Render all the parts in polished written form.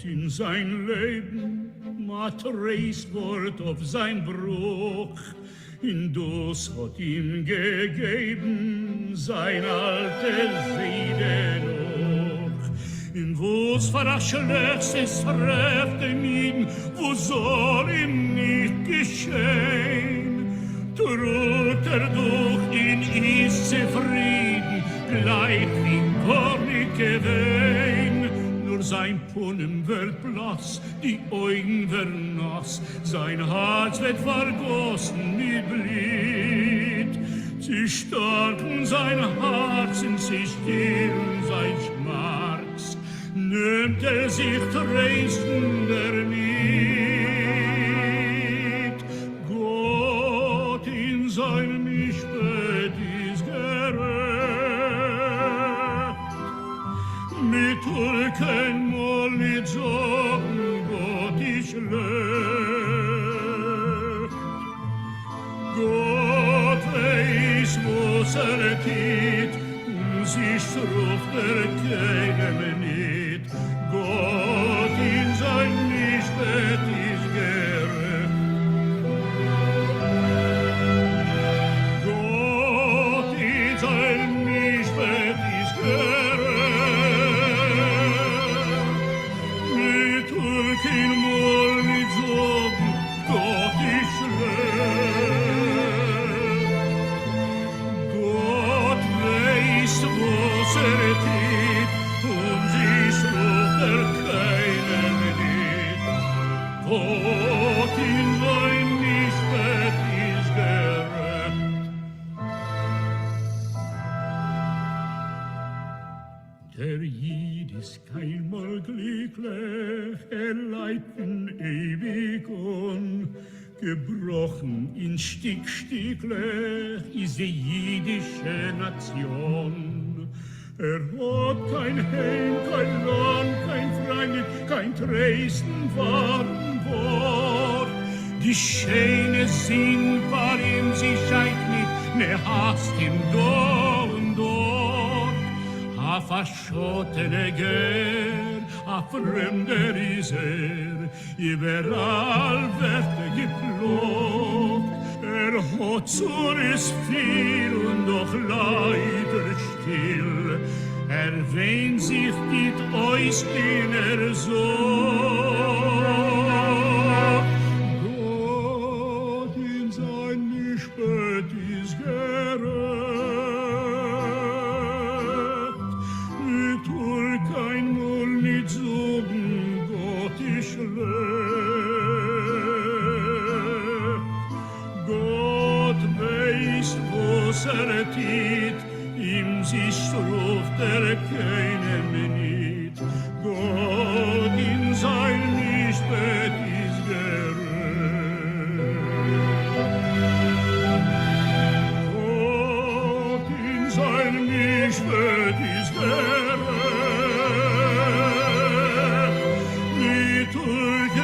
In sein Leben Matreis Wort auf sein Bruch, in das hat ihm gegeben sein alte Seide noch. In wo's für ein schlechtes trefft ihn, wo soll ihm nicht geschehen? Tut durch ihn ist zufrieden, gleich wie Kornike Wein. Sein Punnen wird blass, die Augen werden nass, sein Herz wird vergossen mit Blut. Sie starken sein Herzen, sie stillen sein Schmerz, nimmt sich Dresden damit. Gott in seinem Mischbett ist gerecht, mit Tulken mal nicht sagen, Gott ist schlecht. Gott weiß, was tut, sich ruft keinem nicht. Gott in sein Lichtbett ist gerecht. Gott in sein Lichtbett ist gerecht. Kein Mal nicht sagen, Gott ist schlecht. Gott weiß, was tut, und sich ruft keinem nicht. Gott in sein Lichtbett ist gerecht. Der Jid ist keinmal glücklich, leiten ewig an. Gebrochen in Stückstücklich ist die jüdische Nation. Hat kein Heim, kein Land, kein Freund, kein Dresden warm Wort. Die schöne Sinn war ihm, sie scheint nicht, ne hast ihm da und dort. A verschottene Gern, a fremder is überall wird geplogt. Hat Zures viel und doch leider still, wehnt sich nicht aus in Sorg. Gott in sein Mischbett ist gerecht, kein Mund nicht sagen, Gott ist schlecht. Gott weiß, was tut, ihm sich ruft keinem nicht. Gott in sein Lichtbett ist gerecht. Gott in sein Lichtbett ist gerecht. Tut,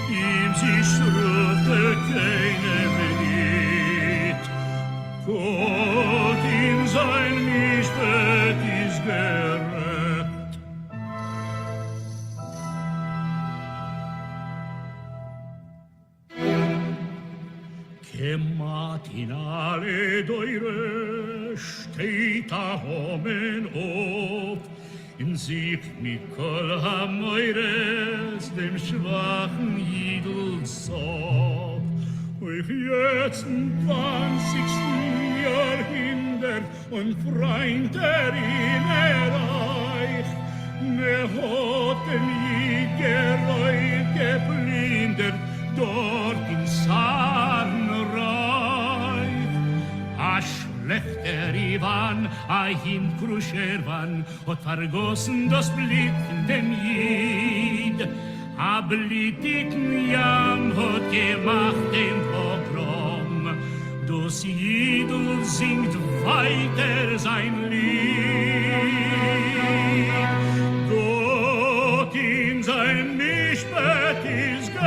ihm sich ruft keinem nicht. Gott in sein Lichtbett ist gerecht. Kämmat in alle Deure steht a Homen auf, in sich mit Kol Hamoires, dem schwachen Jidl-Sof. Euch jetzt im 20. Jahrhundert und Freund der Innerreich, ne hat den Jid gereut, geplündert, dort in Sarnreich. A schlechter Ivan, a Himkruscherwan, hat vergossen das Blit in dem Jid. A blitigen Jam Gott gemacht den Pogrom. Das Jidl singt weiter sein Lied. Gott in sein Mischbett ist gerecht.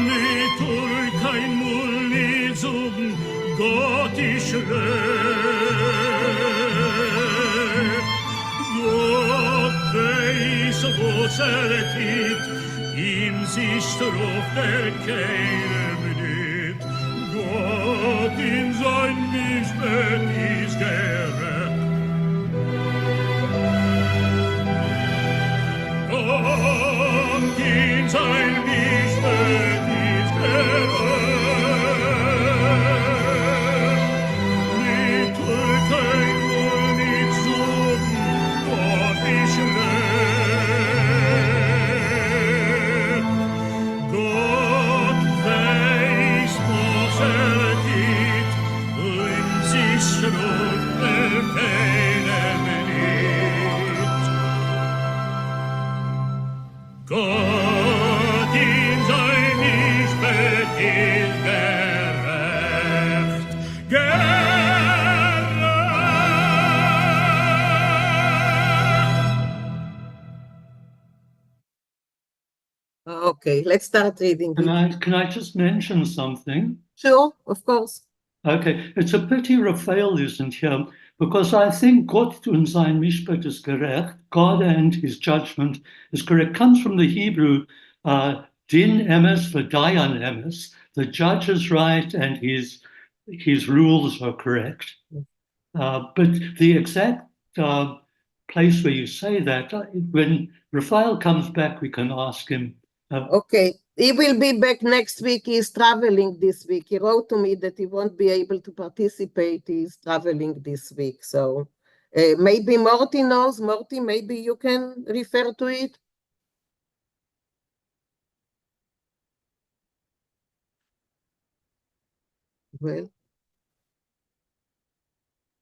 Nicht kein Mul, nicht zugen, Gott ist schlecht. Gott weiß, was tut, ihm sich ruft keinem nicht. Gott in sein Mischbett ist gerecht. Gott in sein Mischbett ist gerecht. Nicht kein Mul, nicht suchen, Gott ist schlecht. Gott weiß, was tut, und sich ruft keinem nicht. Gott in sein Mischbett ist gerecht, gerecht. Okay, let's start reading it. Can I just mention something? Sure, of course. Okay, it's a pity Raphael isn't here, because I think Gott und sein Mishpat is gerecht, God and his judgment is correct, comes from the Hebrew din emes v'dayan emes. The judge is right and his rules are correct. But the exact place where you say that, when Raphael comes back, we can ask him. Okay, he will be back next week. He's traveling this week. He wrote to me that he won't be able to participate. He's traveling this week. So maybe Morty knows. Morty, maybe you can refer to it. Well,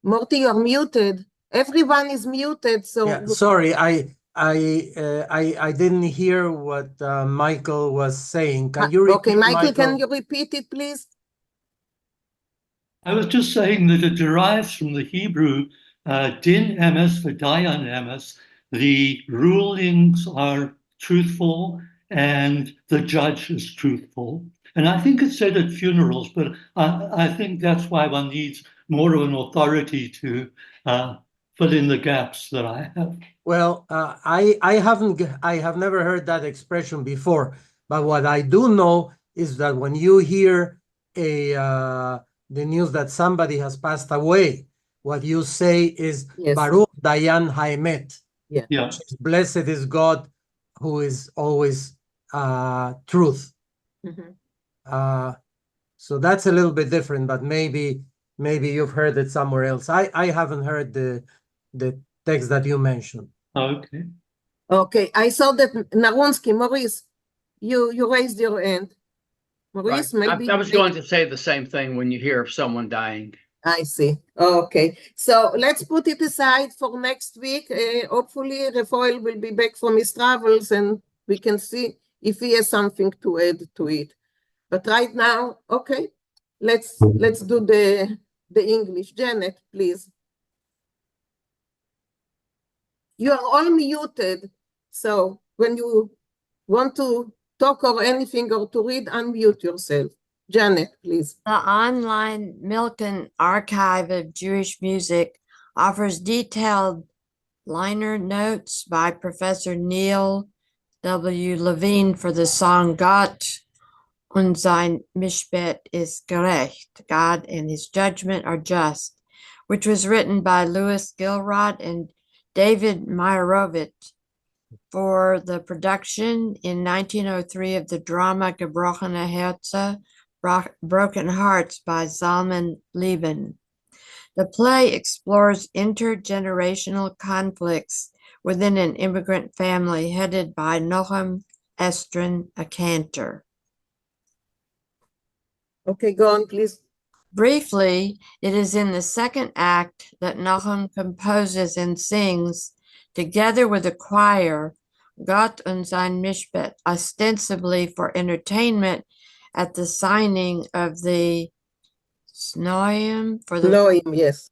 Morty, you're muted. Everyone is muted. So Yeah, sorry, I didn't hear what Michael was saying. Can you repeat, okay, Michael, can you repeat it, please? I was just saying that it derives from the Hebrew din emes v'dayan emes. The rulings are truthful and the judge is truthful. And I think it's said at funerals, but I think that's why one needs more of an authority to fill in the gaps that I have. Well, I have never heard that expression before, but what I do know is that when you hear the news that somebody has passed away, what you say is Yes. Baruch Dayan Haemet. Yeah. Yeah. Blessed is God who is always truth. Mhm. So that's a little bit different, but maybe you've heard it somewhere else. I haven't heard the text that you mentioned. Okay. Okay, I saw that Naronsky, Maurice, you raised your hand. Maurice, Right. maybe I was going to say the same thing when you hear of someone dying. I see. Okay, so let's put it aside for next week. Hopefully, Raphael will be back from his travels and we can see if he has something to add to it. But right now, okay, let's do the English. Janet, please. You are all muted, so when you want to talk or anything or to read, unmute yourself. Janet, please. The online Milken Archive of Jewish Music offers detailed liner notes by Professor Neil W. Levine for the song Gott und sein Mishpat ist gerecht, God and his judgment are just, which was written by Louis Gilrod and David Meyerowitz for the production in 1903 of the drama Gebrochene Herzen, Broken Hearts by Zalman Lieben. The play explores intergenerational conflicts within an immigrant family headed by Noam Estrin, a cantor. Okay, go on, please. Briefly, it is in the second act that Noam composes and sings, together with a choir, Gott und sein Mishpat, ostensibly for entertainment at the signing of the Snoim for the Noim, yes.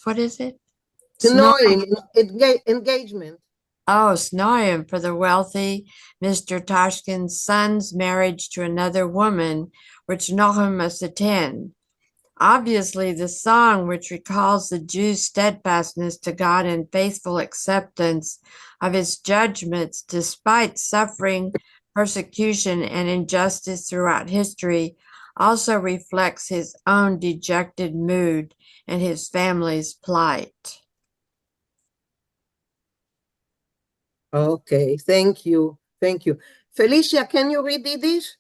what is it? Noim, engagement. Oh, Snoim for the wealthy Mr. Tashkin's son's marriage to another woman, which Nahum must attend. Obviously, the song, which recalls the Jews' steadfastness to God and faithful acceptance of his judgments despite suffering, persecution, and injustice throughout history, also reflects his own dejected mood and his family's plight. Okay, thank you. Thank you. Felicia, can you read Yiddish?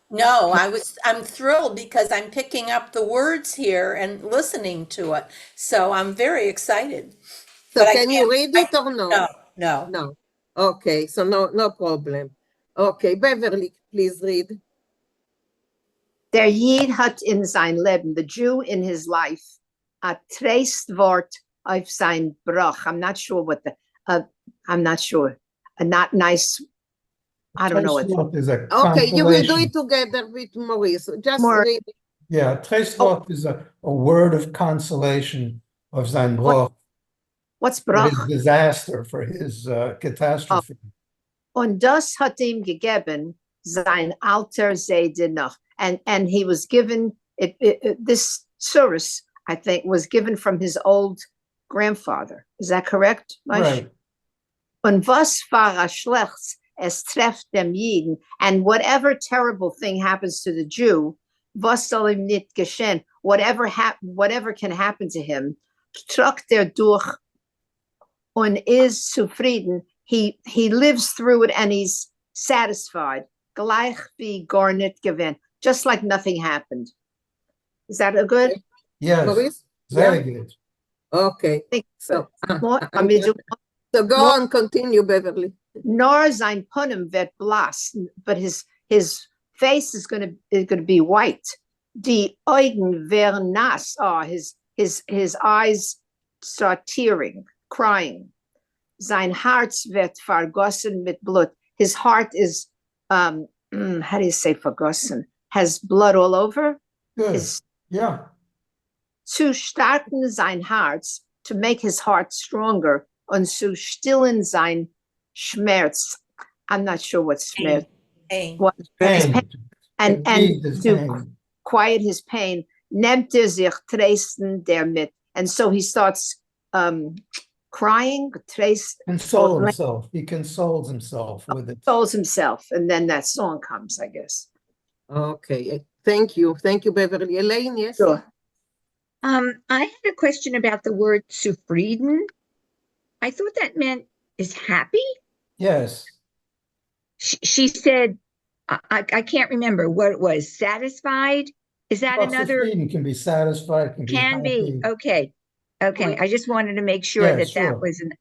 No, I'm thrilled because I'm picking up the words here and listening to it. So I'm very excited. So But I can you can't- read it or no? No. No. Okay, so no problem. Okay, Beverly, please read. Der Jid hat in sein Leben, the Jew in his life, a traced Wort auf sein Brach. I'm not sure what I'm not sure. A not nice, I don't know what. Tracewort is a Okay, you will do compilation. it together with Maurice. Just More- read. Yeah, Tracewort is a word of consolation of sein Bruch, What's for Brach? his disaster, for his catastrophe. Und das hat ihm gegeben sein alter Zedinach. And he was given, this Tsurus, I think, was given from his old grandfather. Is that correct, Maish? Right. Und was war schlecht, es trefft dem Jiden. And whatever terrible thing happens to the Jew, was soll ihm nicht geschehen? Whatever can happen to him, truckt durch und is zufrieden. He lives through it and he's satisfied. Gleich wie gar nicht gewinnt. Just like nothing happened. Is that a good? Yes, Maurice? very good. Okay. So, so go More- on, continue, Beverly. Nor sein Punim wird blass, but his face is gonna be white. Die Augen werden nass. Oh, his eyes start tearing, crying. Sein Herz wird vergossen mit Blut. His heart is how do you say vergossen? Has blood all over. Good. Is Yeah. zu starken sein Herz, to make his heart stronger, und zu stillen sein Schmerz. I'm not sure what Schmerz. Hey. What Pain. and Relieve his to pain. quiet his pain, nimmt sich trösten damit. And so he starts crying, Console himself. He consoles himself with it. consoles himself, and then that song comes, I guess. Okay, thank you. Thank you, Beverly. Elaine, yes? Sure. I had a question about the word zufrieden. I thought that meant is happy. Yes. She said, I can't remember what it was. Satisfied? Is that Well, another? Zufrieden can be satisfied, can be Can be. happy. Okay. Okay. I just wanted to make sure Yeah, that sure. that was an.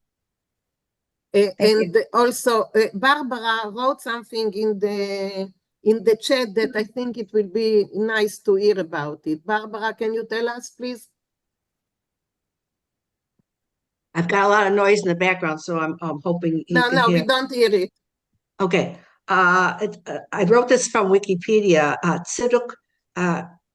And also, Barbara wrote something in the chat that I think it will be nice to hear about it. Barbara, can you tell us, please? I've got a lot of noise in the background, so I'm hoping you can No, hear. we don't hear it. Okay. I wrote this from Wikipedia. Tziduk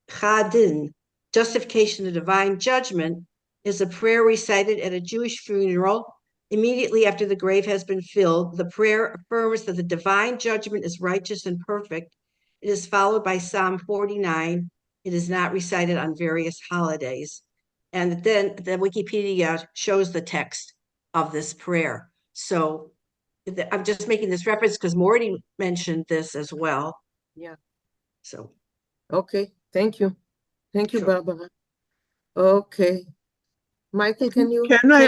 Chadin, justification of divine judgment, is a prayer recited at a Jewish funeral immediately after the grave has been filled. The prayer affirms that the divine judgment is righteous and perfect. It is followed by Psalm 49. It is not recited on various holidays. And then the Wikipedia shows the text of this prayer. So I'm just making this reference because Morty mentioned this as well. Yeah. So. Okay, thank you. Thank you, Sure. Barbara. Okay. Michael, can you? Can I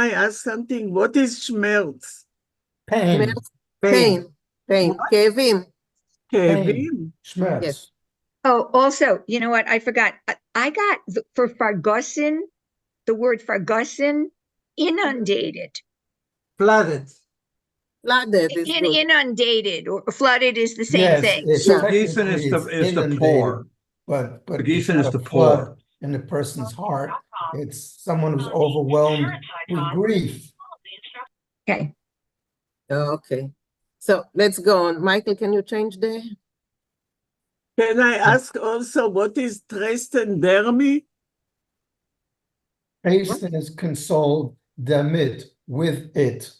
ask something? What is Schmerz? Pain. Pain. Kevin. Kevin? Schmerz. Yes. Oh, also, you know what? I forgot. I got for vergossen, the word vergossen, inundated. Flooded. Flooded is good. Inundated or flooded is the same Yes, thing. it's Yeah. technically Vergießen is the inundated, pour. but Vergießen it's is not the a flood. pour. in the person's heart. It's someone who's overwhelmed with grief. Okay. Okay. So let's go on. Michael, can you change the? Can I ask also what is Dresden Dermi? Hasten is consoled, damit, with it.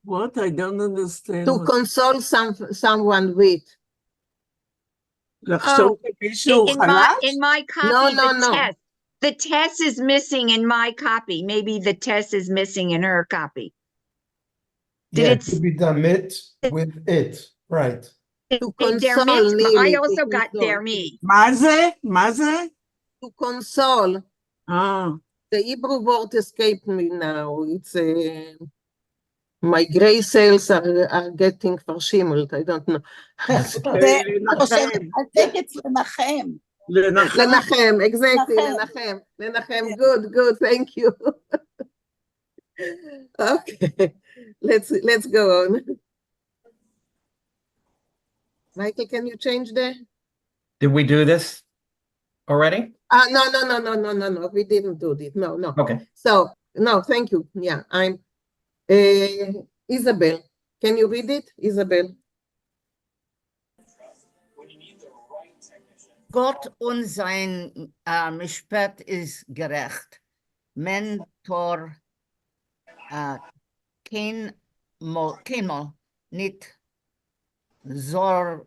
What? I don't understand. To console someone with. לחשוב שמישהו חלש? In my copy, No. the test is missing in my copy. Maybe the test is missing in her copy. Yeah, to be damit with it, right. To console, I also got dermi. מה זה? מה זה? To console. Ah. The Hebrew word escaped me now. It's my gray cells are getting verschimmelt. I don't know. I think it's לנחם. Lenachem, exactly, Lenachem. Good, thank you. Okay, let's go on. Michael, can you change the? Did we do this already? No, we didn't do it. No. Okay. So, no, thank you. Yeah, I'm Isabel. Can you read it, Isabel? Gott und sein Mishpat ist gerecht. Mentor kein mal nicht sorgen.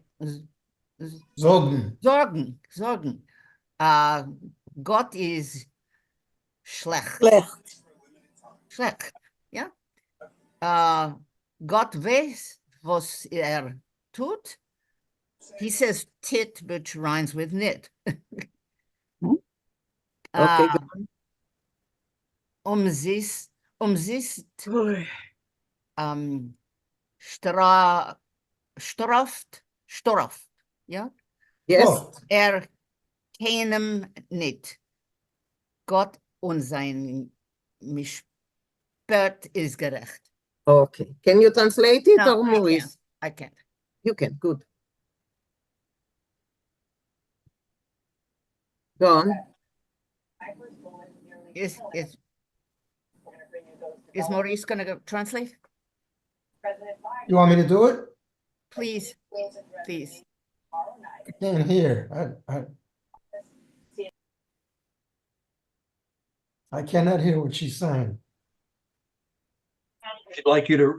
Gott ist schlecht. Ja? Gott weiß, was tut. He says tit, which rhymes with knit. Okay. Straft. Ja? Yes. Keinem nicht. Gott und sein Mishpat ist gerecht. Okay. Can you translate it No, or Maurice? I can't. You can. Good. Go on. Is Maurice going to translate? You want me to do it? Please. I can't hear. I cannot hear what she's saying. She'd like you to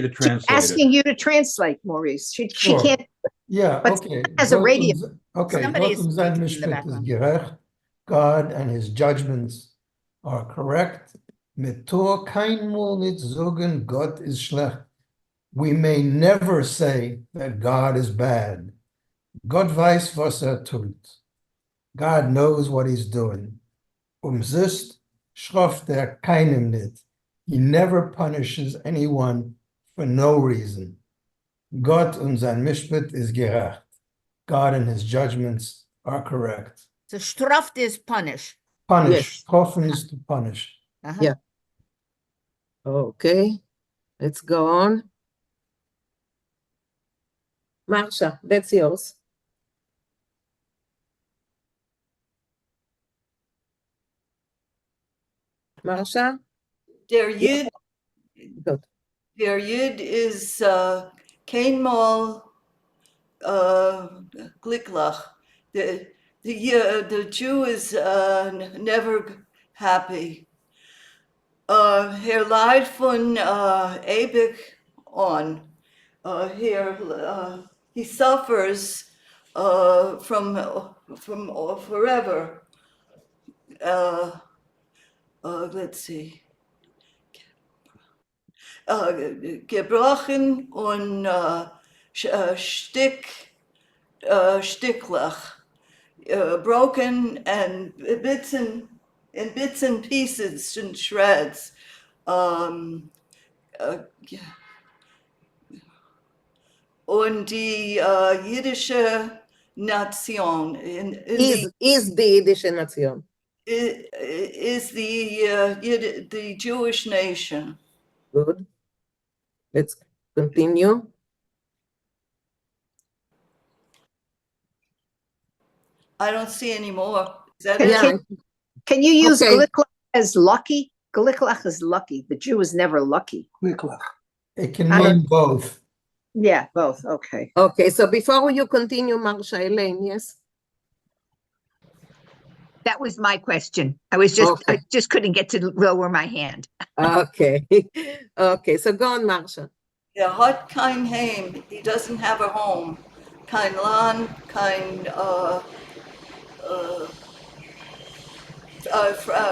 translate Asking it. you to translate, Maurice. She Sure. can't. Yeah, but okay. As a radio. Okay. Somebody is Gott und sein speaking in the Mishpat ist background. gerecht. God and his judgments are correct. Metor keinmal nicht sagen, Gott ist schlecht. We may never say that God is bad. Gott weiß, was tut. God knows what he's doing. Sonst straft keinem nicht. He never punishes anyone for no reason. Gott und sein Mishpat ist gerecht. God and his judgments are correct. So straft is punish. Punish. Yes. Strafen is to punish. Yeah. Okay. Let's go on. Marsha, that's yours. Marsha? Der Yid, Good. der Yid is kein mal glücklich. The Jew is never happy. Leid von ewig on. He suffers from forever. Let's see. Gebrochen und sticklich. Broken and bits and pieces and shreds. Und die jiddische Nation Is the Yiddish Nation. is the Jewish nation. Good. Let's continue. I don't see any more. Is that Can, it? Yeah. can you use Okay. gliklach as lucky? Gliklach is lucky. The Jew is never lucky. It can I don't- mean both. Yeah, both. Okay. Okay, so before you continue, Marsha, Elaine, yes? That was my question. I Okay. just couldn't get to lower my hand. Okay. Okay, so go on, Marsha. Yeah, hat kein Heim. He doesn't have a home. Kein Land, kein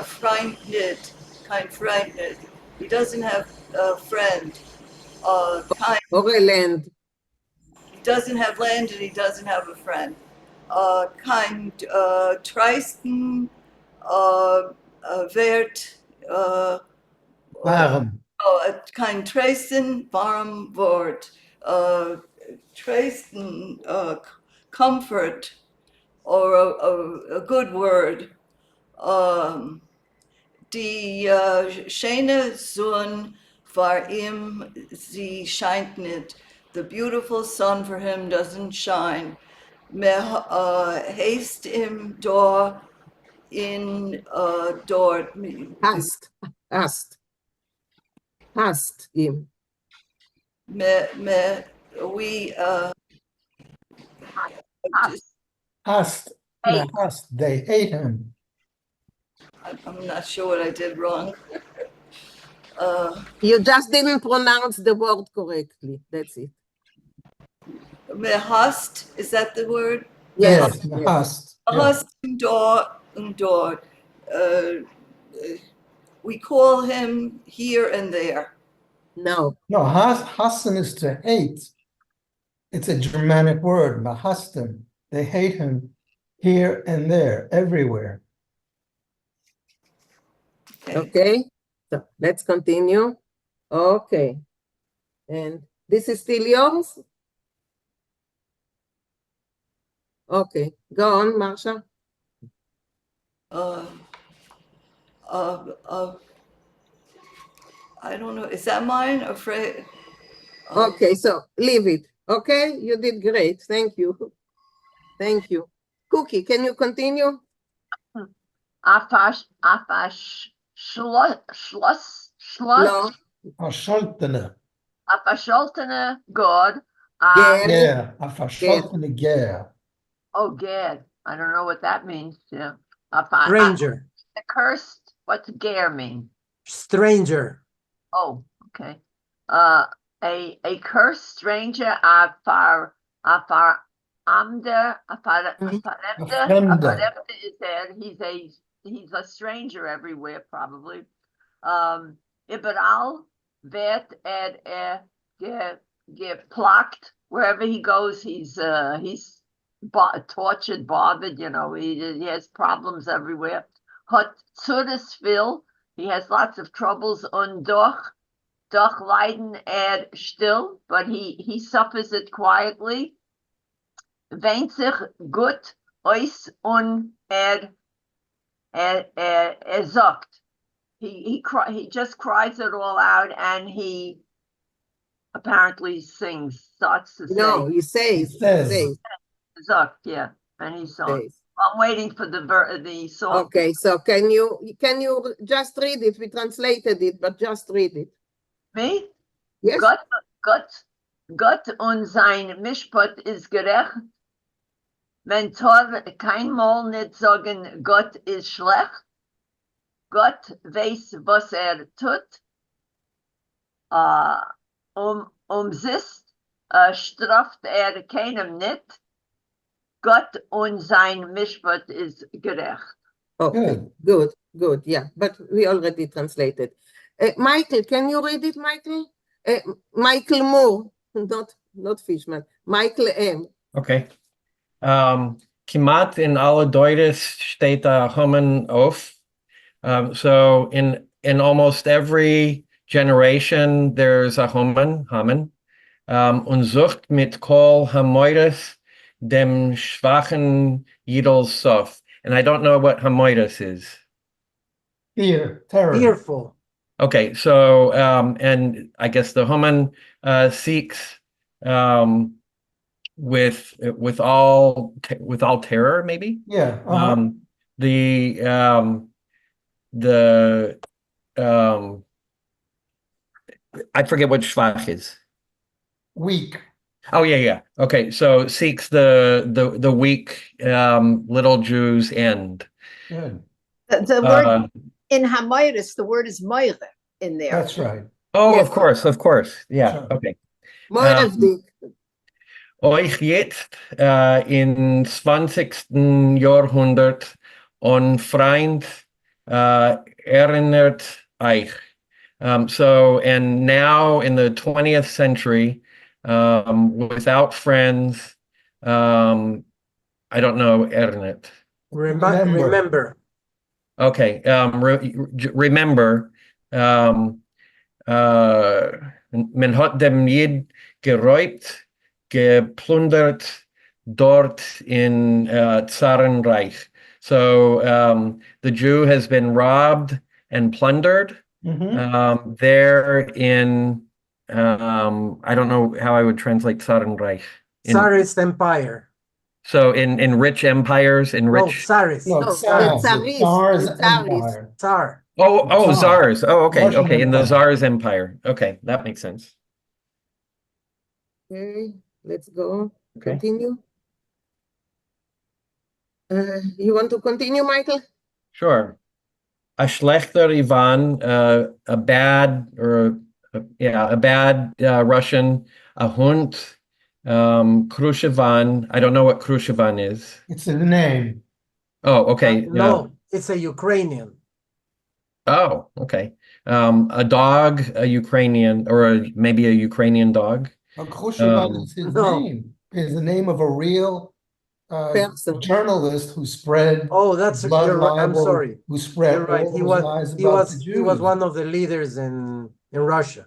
Freund nicht. Kein Freund nicht. He doesn't have a friend. Land. He doesn't have land and he doesn't have a friend. Kein Treisten Wert. Warm. Kein Treisten, warm Wort. Treisten, comfort, or a good word. Die schöne Sonne war ihm, sie scheint nicht. The beautiful sun for him doesn't shine. Mehr haste im Door in dort. Hast him. We Hast. They hate him. I'm not sure what I did wrong. You just didn't pronounce the word correctly. That's it. Hast, is that the word? Yes. Hast. Hast im Dort. We call him here and there. No. No, hassen is to hate. It's a Germanic word, mahastem. They hate him here and there, everywhere. Okay, so let's continue. Okay, and this is still yours? Okay, go on, Marsha. I don't know. Is that mine? Afraid. Okay, so leave it. Okay, you did great. Thank you. Thank you. Cookie, can you continue? No. Verscholtene. A verscholtene God. Yeah, a verscholtene ger. Oh, Gad. I don't know what that means. Yeah. Stranger. A cursed. What's ger mean? Stranger. Oh, okay. A cursed stranger. Amder is there. He's a stranger everywhere, probably. Iberal wird geplagt wherever he goes. He's tortured, bothered. You know, he has problems everywhere. Hat Zudesville, he has lots of troubles. Und doch leiden still, but he suffers it quietly. Weint sich gut aus und sagt. He just cries it all out, and he apparently starts to sing. No, he says. Zuck, yeah, and he songs. I'm waiting for the song. Okay, so can you just read it? We translated it, but just read it. Me? Yes. Gott und sein Mishpat ist gerecht. Wenn Tor keinmal nicht sagen, Gott ist schlecht. Gott weiß, was tut. Umsist straft keinem nicht. Gott und sein Mishpat ist gerecht. Okay, good. Yeah, but we already translated. Michael, can you read it, Michael? Michael Moore, not Fishman. Michael M. Okay. Kimat in alle Deutes steht da Hummen auf. So in almost every generation, there's a Hummen. Und sucht mit Kol Hamoides dem schwachen Yidel Sof. And I don't know what Hamoides is. Fear, terror. Fearful. Okay, so and I guess the Hummen seeks with all terror, maybe. Yeah. the I forget what Schwach is. Weak. Oh yeah. Okay, so seeks the weak little Jews end. Good. The word in Hamoiris, the word is moire in there. That's right. Oh, Yes. of course. Yeah, Sure. okay. Moirevdik. Euch jetzt im 20. Jahrhundert und Freund erinnert euch. So, and now in the 20th century, without friends, I don't know, erinnert. Remember. Okay, remember, men hat dem Jid geräubt, geplundert dort in Zarenreich. So the Jew has been robbed and plundered there in, I don't know how I would translate Zarenreich. Tsarist Empire. So in rich empires, in rich. No, Tsarist. No, Tsar. Tsar's Empire. Tsar. Oh, czars. Oh, okay, Russian okay. In the Empire. Tsar's empire. Okay, that makes sense. Okay, let's go. Okay. Continue. You want to continue, Michael? Sure. A schlechter Ivan, a bad or a bad Russian, a Hund, Krushevan. I don't know what Krushevan is. It's a name. Oh, okay. No, it's a Ukrainian. Oh, okay. A dog, a Ukrainian, or maybe a Ukrainian dog. Khrushchev is his name. Is the name of a real journalist who spread. Oh, that's blood you're right. I'm libel, sorry. Who spread You're right. all those lies about the He was Jews. one of the leaders in Russia.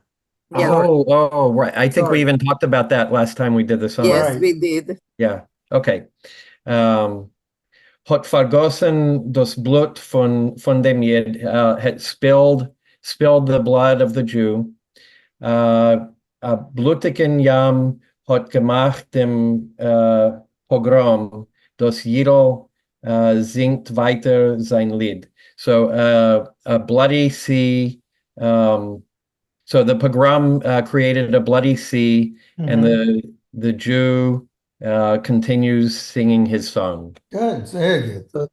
Yeah. Oh, right. I think we Sorry. even talked about that last time we did the song. Yes, Right. we did. Yeah, okay. Hat vergossen das Blut von dem Jid, had spilled the blood of the Jew. A blutigen Yam hat gemacht dem Pogrom, das Jidl singt weiter sein Lied. So a bloody sea, so the pogrom created a bloody sea, and the Jew continues singing his song. Good, very good.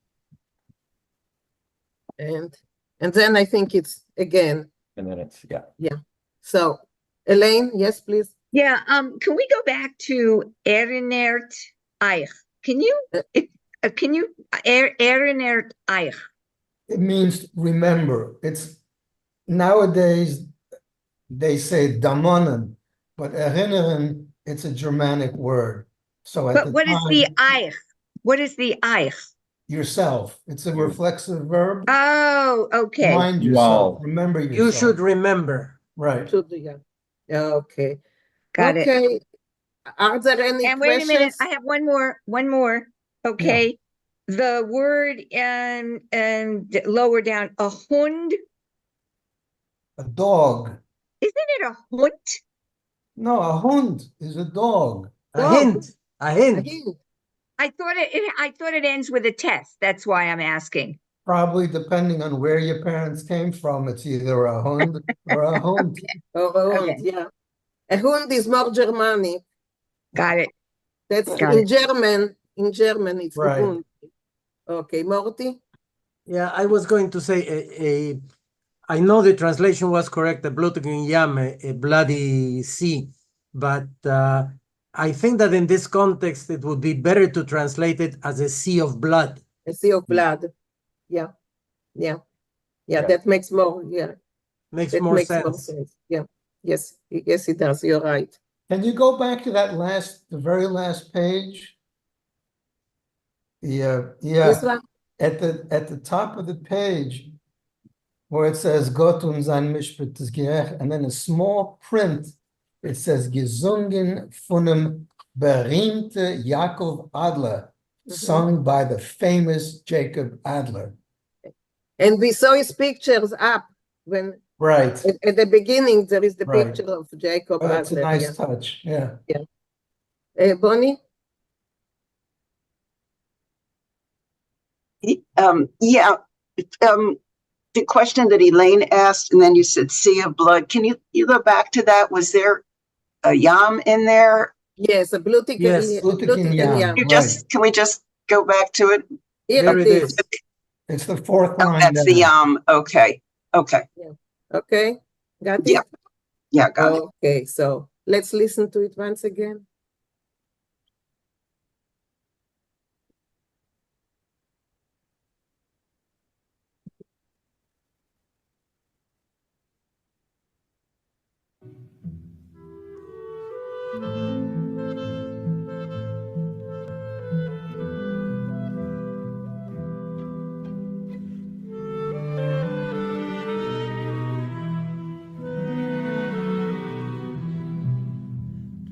And then I think it's again. And then it's, yeah. Yeah. So, Elaine, yes, please. Yeah, can we go back to Erinert Eich? Can you Erinert Eich? It means remember. It's nowadays they say damonen, but erinnern, it's a Germanic word. So But what is the Eich? What is the Eich? Yourself. It's a reflexive verb. Oh, okay. Remind yourself. Wow. Remember yourself. You should remember. Right. Yeah. Okay. Got it. Okay. Are there any And wait a minute, questions? I have one more. Okay. The word and lower down, a hund. A dog. Isn't it a hund? No, a hund is a dog. A hint. A hint. I thought it ends with a test. That's why I'm asking. Probably depending on where your parents came from, it's either a hund or a hund. Oh, a hund, yeah. A hund is more Germanic. Got it. That's Got in it. German. In German, it's Right. a hund. Okay, Morty? Yeah, I was going to say I know the translation was correct, a blutigen Yam, a bloody sea, but I think that in this context, it would be better to translate it as a sea of blood. A sea of blood. Yeah. That makes more. Yeah, Makes that more makes sense. more sense. Yeah. Yes, it does. You're right. Can you go back to the very last page? Yeah. This one? At the top of the page, where it says Gott und sein Mishpat ist gerecht, and then a small print, it says Gesungen von dem berühmte Jakob Adler, sung by the famous Jacob Adler. And we saw his pictures up when Right. at the beginning there is the Right. picture of Jacob Oh, that's a Adler. nice touch. Yeah. Bonnie? Yeah, the question that Elaine asked, and then you said sea of blood. Can you go back to that? Was there a yam in there? Yes, a blutik Yes. Blutikin yam, Can we just go back to it? Here There it it is. is. It's the fourth Oh, line that's the down. yam. Okay. Okay, got it? Yeah. Yeah, got it. Okay, so let's listen to it once again.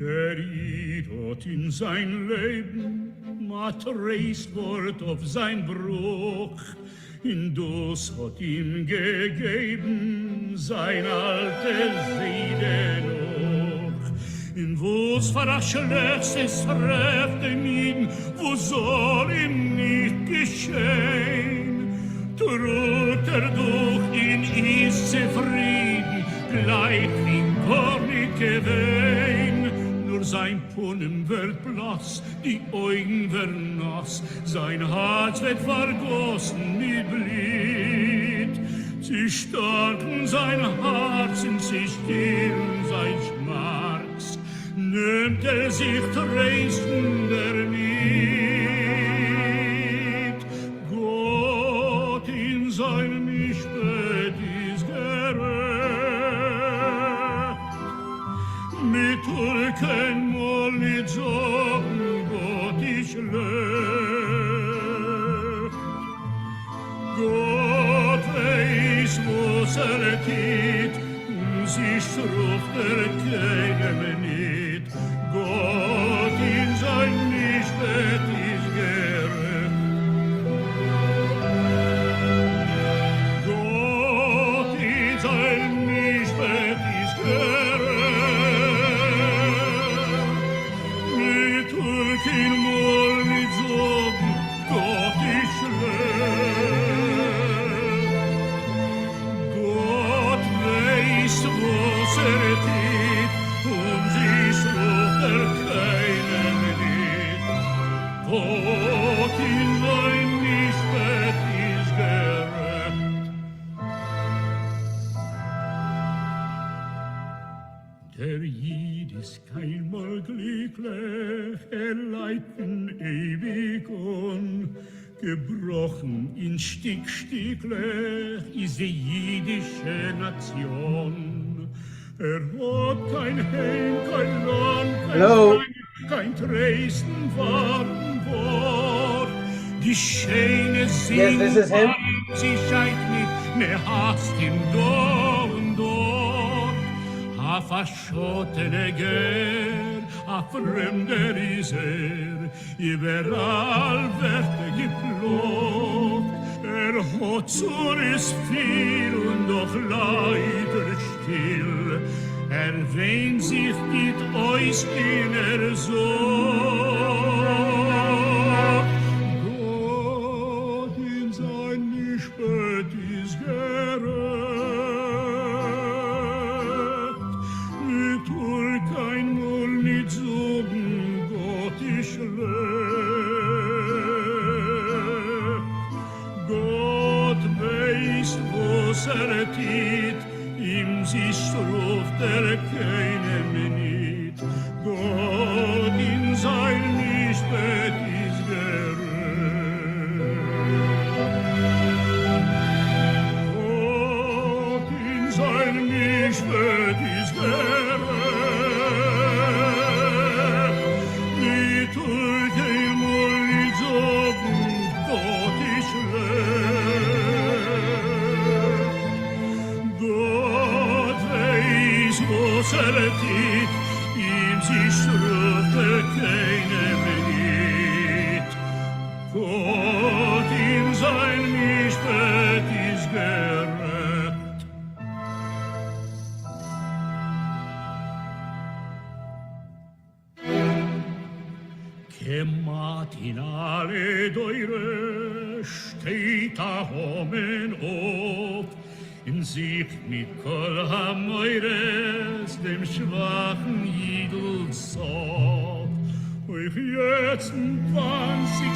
Der Jid hat in sein Leben matreist Wort auf sein Bruch, in das hat ihm gegeben sein alte Seide noch. In wo's für a schlechtes trefft dem Jiden, wo soll ihm nicht geschehen? Trut doch in ist zufrieden, gleich wie gar nicht gewehen. Nur sein Punnen wird blass, die Augen werden nass, sein Herz wird vergossen mit Blut. Sie starken sein Herz und sie stillen sein Schmerz, nimmt sich trösten damit. Gott in seinem Mischbett ist gerecht, mit Türken mal nicht sagen, Gott ist schlecht. Gott weiß, was tut, und sie straft keinem nicht. Gott in sein Mischbett ist gerecht. Gott in sein Mischbett ist gerecht. Mit Türken mal nicht sagen, Gott ist schlecht. Gott weiß, was tut, und sie straft keinem nicht. Gott in sein Mischbett ist gerecht. Der Jid ist keinmal glücklich, leiden ewig on. Gebrochen in Stücklich ist die jüdische Nation. Hat kein Heim, kein Land, Hello. kein Dresden warm Wort. Die Schöne Yes, this is him. sie scheint nicht mehr hast ihm da und dort. A verschottene Gär, a fremder is überall wird geplagt. Hat Zures viel und doch leider still, wehnt sich mit euch in Sorg. Gott in sein Mischbett ist gerecht, mit kein Mul nicht sagen, Gott ist schlecht. Gott weiß, was tut, ihm sich straft keinem nicht. Gott in sein Mischbett ist gerecht. Gott in sein Mischbett ist gerecht. Mit kein Mul nicht sagen, Gott ist schlecht. Gott weiß, was tut, ihm sich straft keinem nicht. Gott in sein Mischbett ist gerecht. Kemat in alle deure steht a Homen auf, in sich mit Kol HaMoires, dem schwachen Jidl so. Auf jetzt im 20.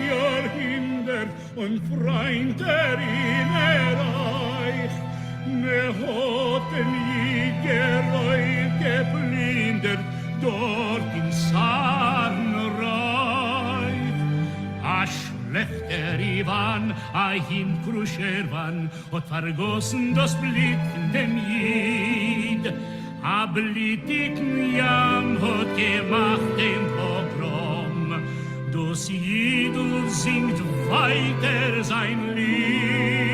Jahrhundert und Freund erinnerreich, ne hat den Jid geräumt, geplündert, dort in Sarnreich. A schlechter Ivan, a Hinkruschewan, hat vergossen das Blit in dem Jid. A blitigen Jam hat gemacht den Pogrom, das Jidl singt weiter sein Lied.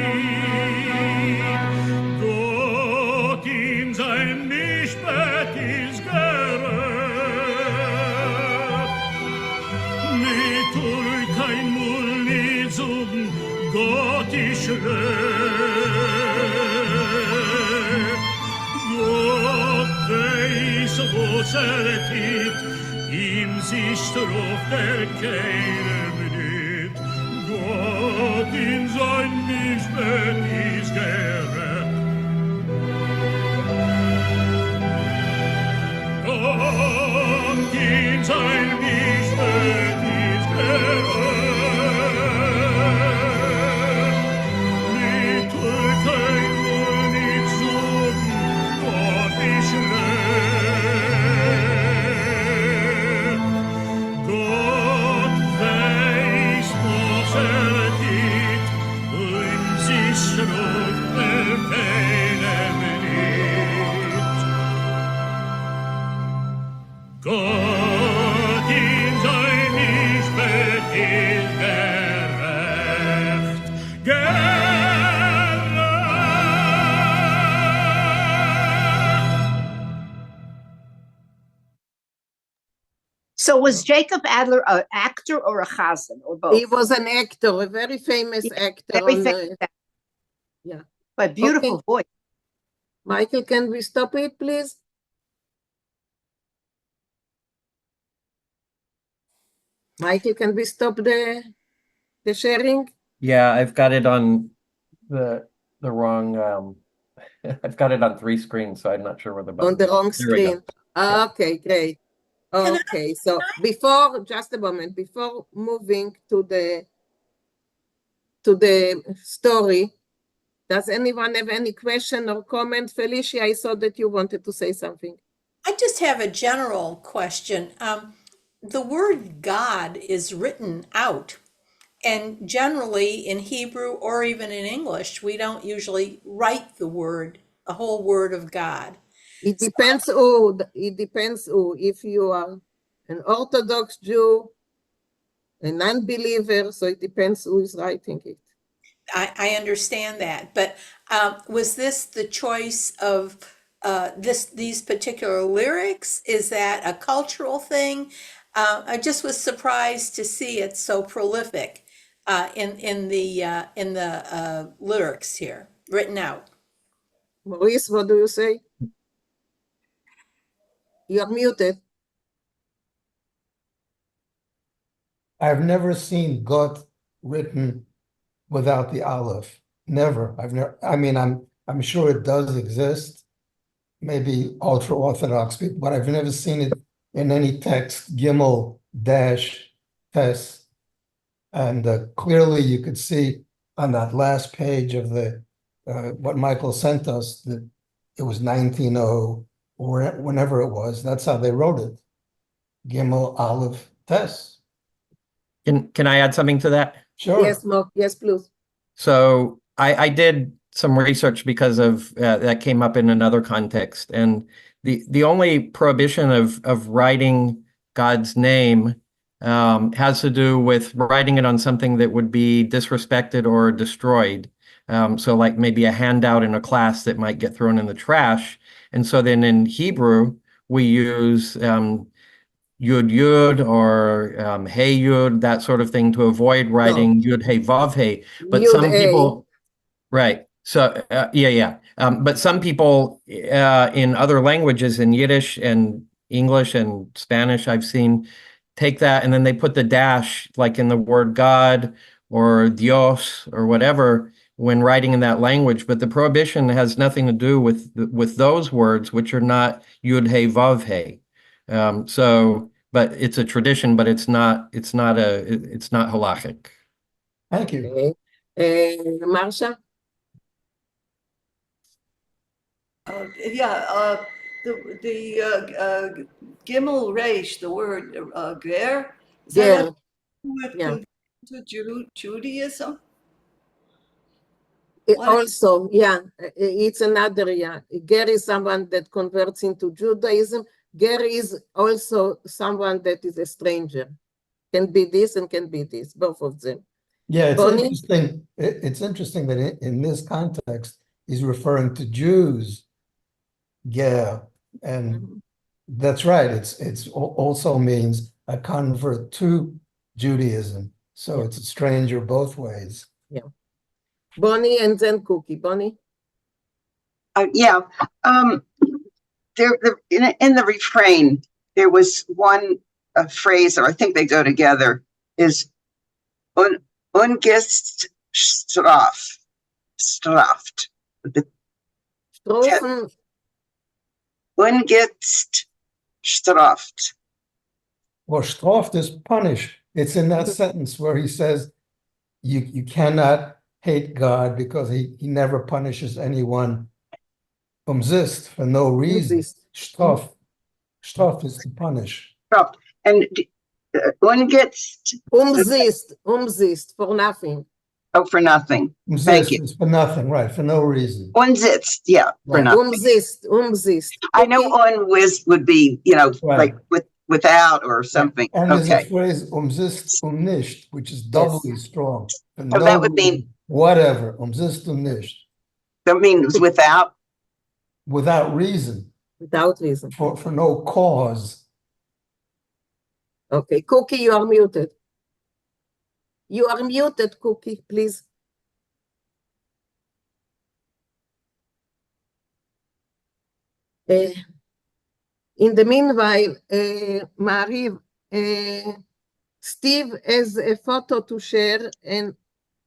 Gott in sein Mischbett ist gerecht, mit kein Mul nicht suchen, Gott ist schlecht. Gott weiß, was tut, ihm sich drauf verkehren nicht. Gott in sein Mischbett ist gerecht. Gott in sein Mischbett ist gerecht. Mit kein Mul nicht suchen, Gott ist schlecht. Gott weiß, was tut, und sich drauf verkehren nicht. Gott in sein Mischbett ist gerecht, gerecht. So was Jacob Adler an actor or a chazan or both? He was an actor, a very famous actor. Very on, famous actor. Yeah. But beautiful Okay. voice. Michael, can we stop it, please? Michael, can we stop the sharing? Yeah, I've got it on the wrong I've got it on 3 screens, so I'm not sure where the button On the is. wrong There we go. screen. Okay, great. Okay, so just a moment, before moving to the story, does anyone have any question or comment? Felicia, I saw that you wanted to say something. I just have a general question. The word God is written out, and generally in Hebrew or even in English, we don't usually write the word, a whole word of God. It depends who. If you are an Orthodox Jew, a non-believer, so it depends who is writing it. I understand that, but was this the choice of these particular lyrics? Is that a cultural thing? I just was surprised to see it so prolific in the lyrics here, written out. Maurice, what do you say? You're muted. I've never seen God written without the aleph. Never. I mean, I'm sure it does exist, maybe ultra-Orthodox people, but I've never seen it in any text, Gimel dash Tes. And clearly you could see on that last page of the what Michael sent us that it was 1900 or whenever it was. That's how they wrote it. Gimel Aleph Tes. Can I add something to that? Sure. Yes, Mark. Yes, please. So I did some research because of that came up in another context, and the only prohibition of writing God's name has to do with writing it on something that would be disrespected or destroyed. So like maybe a handout in a class that might get thrown in the trash. And so then in Hebrew, we use Yud Yud or Hey Yud, that sort of thing, to avoid writing Yud Hey Vav Hey. But Yud some Hey. people, right. So but some people in other languages, in Yiddish and English and Spanish, I've seen take that and then they put the dash like in the word God or Dios or whatever when writing in that language, but the prohibition has nothing to do with those words, which are not Yud Hey Vav Hey. But it's a tradition, but it's not halachic. Thank you. Marsha? The Gimel Reish, the word ger, is Ger, that yeah. to Judaism? Also, yeah, it's another, yeah. Ger is someone that converts into Judaism. Ger is also someone that is a stranger. Can be this and can be this, both of them. Yeah, it's Bonnie? interesting. It's interesting that in this context, he's referring to Jews. Yeah, and that's right. It's also means a convert to Judaism. So it's a stranger both ways. Yeah. Bonnie and then Cookie. Bonnie? Yeah. In the refrain, there was one phrase, or I think they go together, is ungest straft. Strafen. Ungest straft. Well, straft is punish. It's in that sentence where he says you cannot hate God because he never punishes anyone umzist for no reason. Straf is to punish. Straft. And ungest. Umzist, for nothing. Oh, for nothing. Thank you. Is for nothing, right? For no reason. Unsitzt, yeah, for nothing. Umzist. I know unwist would be, like without or something. And there's a Okay. phrase umzist nicht, which is doubly strong. For Oh, that would mean whatever. Umzist nicht. That means without reason. Without reason. For no cause. Okay, Cookie, you are muted. You are muted, Cookie, please. In the meanwhile, Mariv, Steve has a photo to share, and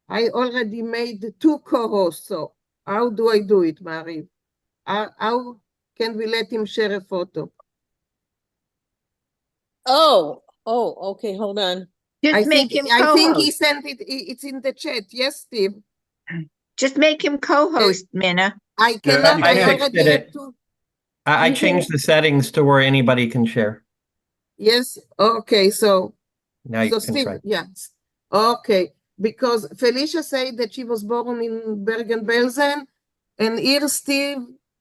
I already made 2 co-hosts. So how do I do it, Mariv? How can we let him share a photo? Oh, okay, hold on. I think he sent it. It's in the chat. Yes, Steve. Just make him co-host, Minna. I cannot. I already had to. I changed the settings to where anybody can share. Yes. Okay. So now you can Steve, try. yes. Okay. Because Felicia said that she was born in Bergen-Belsen, and here Steve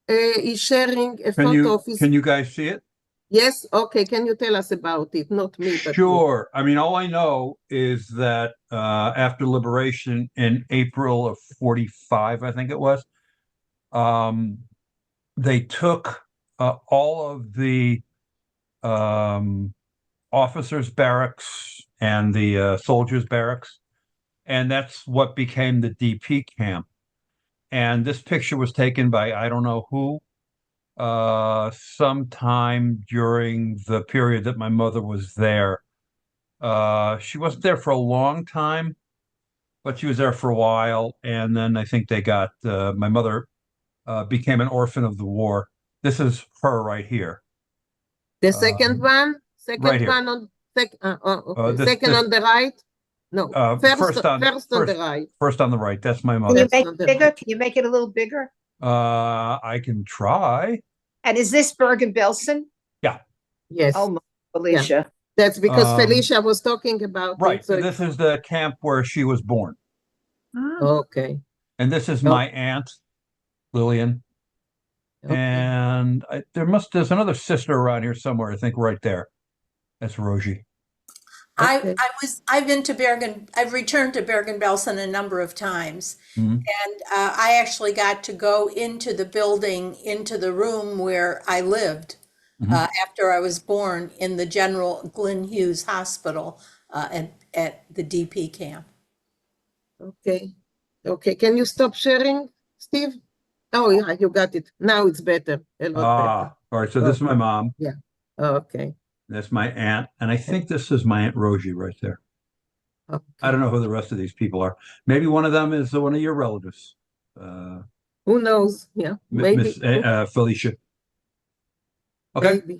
is sharing a photo of his. Can you guys see it? Yes. Okay. Can you tell us about it? Not me, but Sure. I mean, all I know is that after liberation in April of 45, I think it was, they took all of the officers' barracks and the soldiers' barracks, and that's what became the DP camp. And this picture was taken by I don't know who, sometime during the period that my mother was there. She wasn't there for a long time, but she was there for a while. And then I think they got, my mother became an orphan of the war. This is her right here. The second one? Second right one on okay. Second this, on the right? No, first on the right. First on the right. That's my Can mother. you make it bigger? Can you make it a little bigger? I can try. And is this Bergen-Belsen? Yeah. Yes. Oh, Felicia. Yeah. That's because Felicia was talking about right. it. So this is the camp where she was born. Okay. And this is my aunt, Lillian. Okay. And there's another sister around here somewhere, I think right there. That's Rogie. Okay. I've returned to Bergen-Belsen a number of times. Mm-hmm. And I actually got to go into the building, into the room where I lived after I was born in the General Glenn Hughes Hospital at the DP camp. Okay. Okay. Can you stop sharing, Steve? Oh, yeah, you got it. Now it's better. A lot better. All right. So this is my mom. Yeah. Okay. That's my aunt. And I think this is my Aunt Rogie right there. I don't know who the rest of these people are. Maybe one of them is one of your relatives. Who knows? Yeah, maybe. Miss Felicia. Okay. Maybe.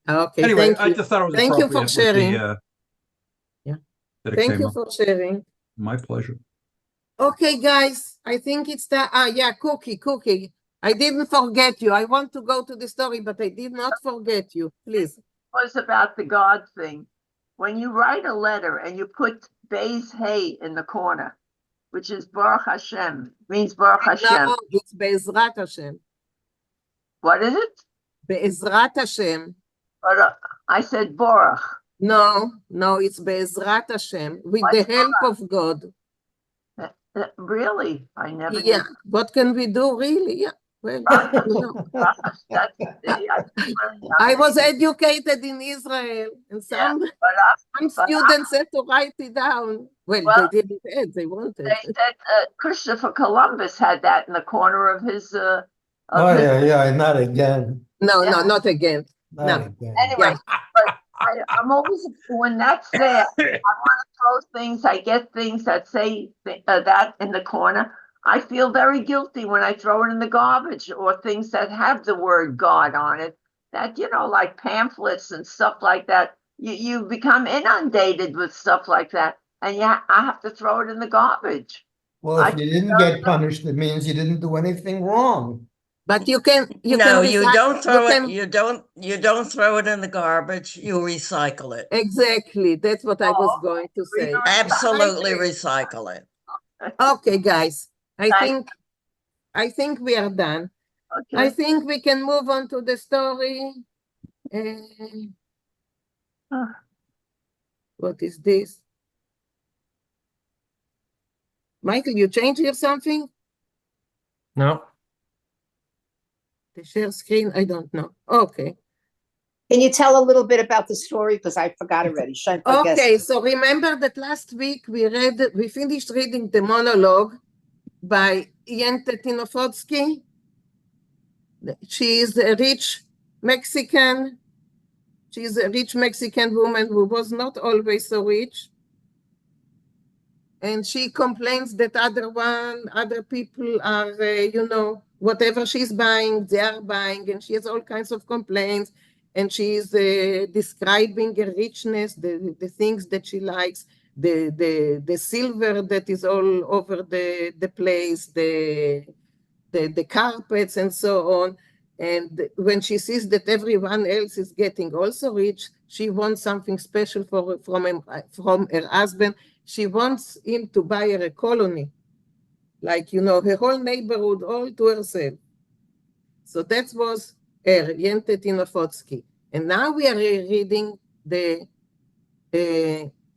Okay, Anyway, thank I you. just thought it was Thank you for appropriate with sharing. the Yeah. that it Thank came you up. for sharing. My pleasure. Okay, guys, I think it's the yeah, Cookie. I didn't forget you. I want to go to the story, but I did not forget you. Please. It was about the God thing. When you write a letter and you put Beis Hey in the corner, which is Baruch Hashem, means Baruch Hashem. No, it's Be'ezrat Hashem. What is it? Be'ezrat Hashem. But I said Baruch. No, it's Be'ezrat Hashem, with the help of God. Really? I never Yeah, knew. what can we do, really? Yeah, well, you know. I was educated in Israel, and some students had to write it down. Well, they didn't have, they wanted. They said Christopher Columbus had that in the corner of his. Yeah, not again. No, not again. Not again. Anyway, but I'm always, when that's there, I want to throw things, I get things that say that in the corner. I feel very guilty when I throw it in the garbage, or things that have the word God on it, that, you know, like pamphlets and stuff like that. You become inundated with stuff like that, and I have to throw it in the garbage. Well, if you didn't get punished, it means you didn't do anything wrong. But you can you don't throw it. You don't throw it in the garbage. You recycle it. Exactly. That's what I was going to say. Absolutely recycle it. Okay, guys. I think we are done. Okay. I think we can move on to the story. What is this? Michael, you changed here something? No. The share screen, I don't know. Okay. Can you tell a little bit about the story? Because I forgot already. Okay, so remember that last week we finished reading the monologue by Yente Tinofotsky. She is a rich Mexican. She's a rich Mexican woman who was not always so rich. And she complains that other people are, whatever she's buying, they are buying, and she has all kinds of complaints. And she is describing her richness, the things that she likes, the silver that is all over the place, the carpets and so on. And when she sees that everyone else is getting also rich, she wants something special from her husband. She wants him to buy her a colony, like, her whole neighborhood all to herself. So that was her, Yente Tinofotsky. And now we are reading the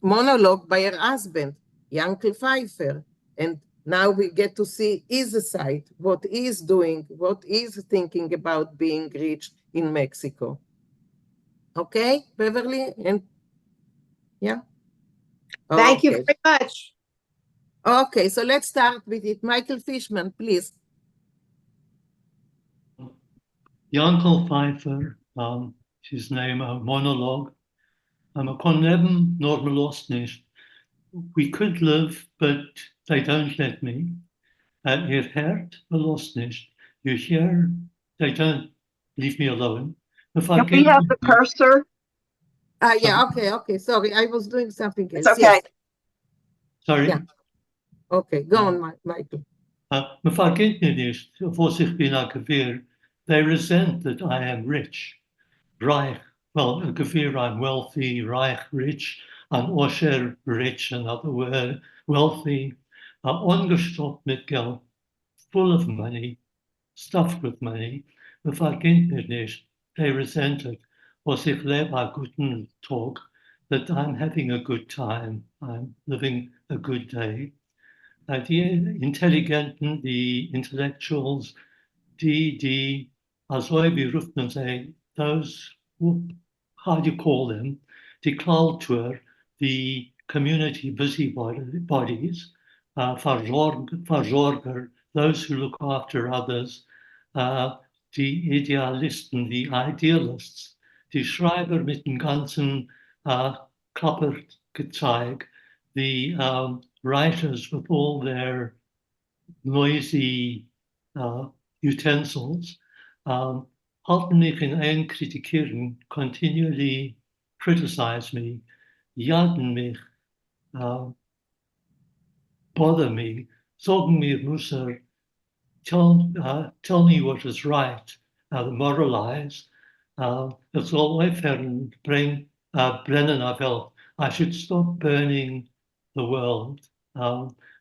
monologue by her husband, Vinkl Pfeiffer. And now we get to see his side, what he's doing, what he's thinking about being rich in Mexico. Okay, Beverly? And yeah? Thank you very much. Okay, so let's start with it. Michael Fishman, please. Vinkl Pfeiffer, his name, a monologue. A kon leben, nor me lost nicht. We could live, but they don't let me. Ihr hört, me lost nicht. You hear, they don't leave me alone. Can we have the cursor? Yeah, okay. Sorry, I was doing something else. It's okay. Yes. Sorry? Yeah. Okay, go on, Michael. Me vergeet me nicht, was ich bin a Gewehr. They resent that I am rich, reich. Well, a Gewehr, I'm wealthy, reich, rich, an Osher, rich, another word, wealthy, ungestopped mit Geld, full of money, stuffed with money. Me vergeet me nicht, they resent it. Was ich lebe a guten Tag, that I'm having a good time, I'm living a good day. The Intelligenten, the intellectuals, also wie ruft man say, those, how do you call them? The culture, the community busybodies, Versorger, those who look after others, die Idealisten, the idealists, die Schreiber mit dem ganzen Klappergezeig, the writers with all their noisy utensils, halten mich in ein kritikieren, continually criticize me, jagen mich, bother me, sagen mir Musser, tell me what is right, moralize. Het zal aufhören, brennen auf Welt. I should stop burning the world.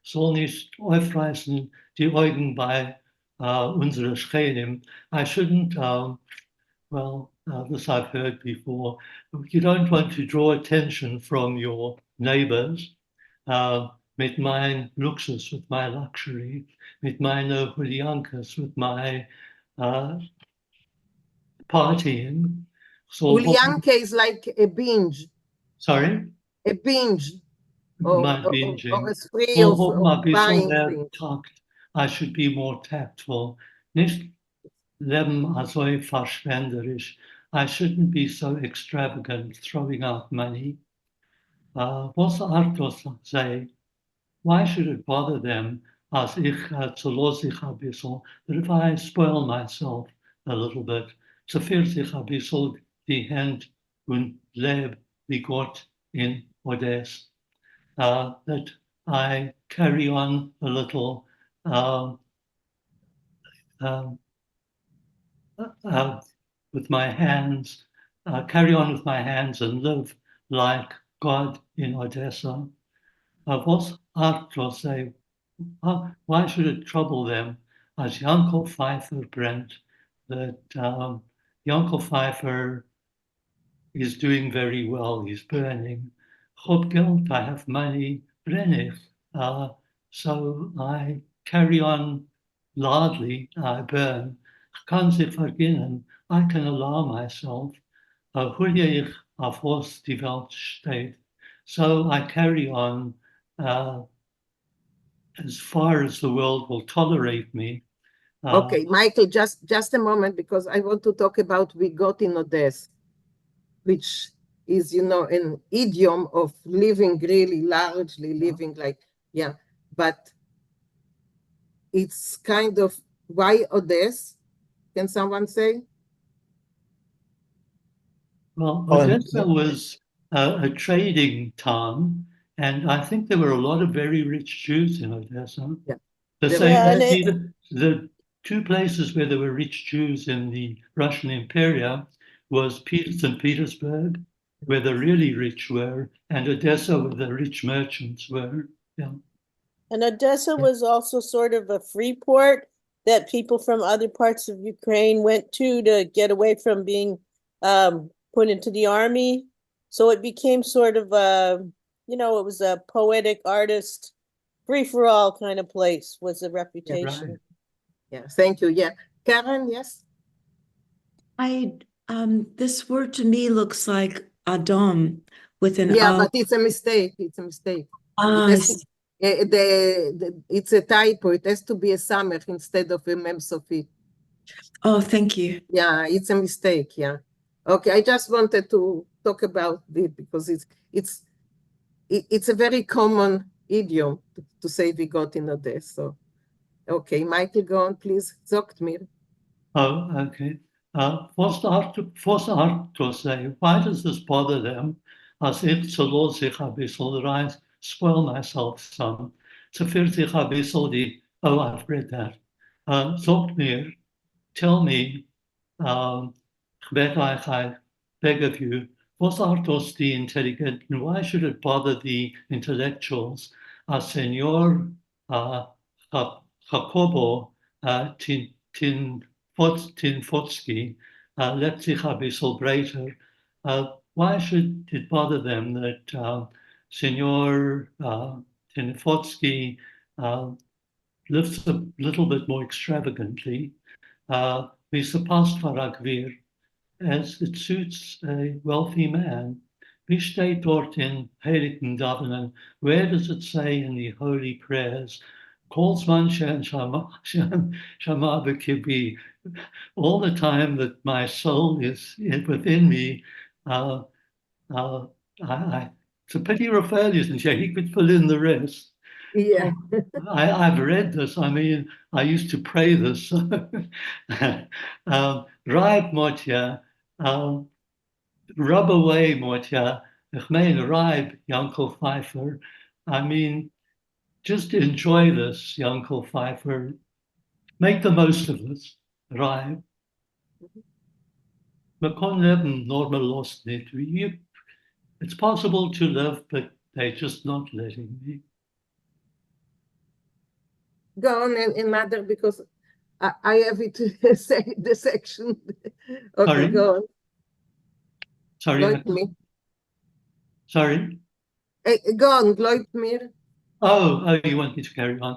Soll nicht aufreißen die Augen bei unsere Schreien. I shouldn't, this I've heard before. You don't want to draw attention from your neighbors. Mit mein Luxus, with my luxury, mit meine Juliankas, with my partying. So Ulyanka is like a binge. Sorry? A binge. Or My a binging. spree of buying mehr things. takt. I should be more tactful. Nicht leben also verschwenderisch. I shouldn't be so extravagant, throwing out money. Was Arthos say? Why should it bother them as ich zu sich ein bisschen, that if I spoil myself a little bit, zu viel sich ein bisschen die Hand und leb wie Gott in Odessa, that I carry on a little with my hands, carry on with my hands and live like God in Odessa. Was Arthur say? Why should it trouble them? As Yankel Pfeiffer brennt, that Yankel Pfeiffer is doing very well. He's burning. Hab Geld, I have money, brenne ich. So I carry on loudly, I burn. Ich kann sie verginnen. I can allow myself. Hulje ich auf was die Welt steht. So I carry on as far as the world will tolerate me. Okay, Michael, just a moment, because I want to talk about we got in Odessa, which is, an idiom of living really largely, living like, but it's kind of, why Odessa? Can someone say? Well, Odessa was a trading town, and I think there were a lot of very rich Jews in Odessa. Yeah. The two places where there were rich Jews in the Russian Imperium was St. Petersburg, where the really rich were, and Odessa, where the rich merchants were. Yeah. And Odessa was also sort of a free port that people from other parts of Ukraine went to get away from being put into the army. So it became sort of it was a poetic artist, free-for-all kind of place was the reputation. Yeah, thank you. Yeah. Karen, yes? This word to me looks like Adam with an but it's a mistake. It's a mistake. It's a typo. It has to be a samer instead of a mem sofi. Oh, thank you. Yeah, it's a mistake. Yeah. Okay, I just wanted to talk about it because it's a very common idiom to say we got in Odessa. So, okay, Michael, go on, please. Sagt mir. Oh, okay. What's the heart to say? Why does this bother them? As ich zu sich ein bisschen spoil myself some. Zu viel sich ein bisschen die, I've read that. Sagt mir, tell me, I beg of you, was are those the intelligent, and why should it bother the intellectuals? Senor Jacobo Tinfotsky, lebt sich ein bisschen breiter. Why should it bother them that Senor Tinfotsky lives a little bit more extravagantly? Wie es passt für as it suits a wealthy man. Wie steht dort in Heiligen Davenen? Where does it say in the holy prayers? Calls man Shem Shama B'Kibi. All the time that my soul is within me, I it's a pity Raphael isn't here. He could fill in the rest. Yeah. I've read this. I mean, I used to pray this. Raib Motja, rub away Motja. Ich meine, Raib, Yankel Pfeiffer. I mean, just enjoy this, Yankel Pfeiffer. Make the most of this, Raib. We kan leven normal lost niet. It's possible to live, but they're just not letting me. Go on and Mother, because I have it to say the section. Okay, Sorry? go on. Sorry. Gloit me. Sorry? Go on, gloit me. Oh, you want me to carry on?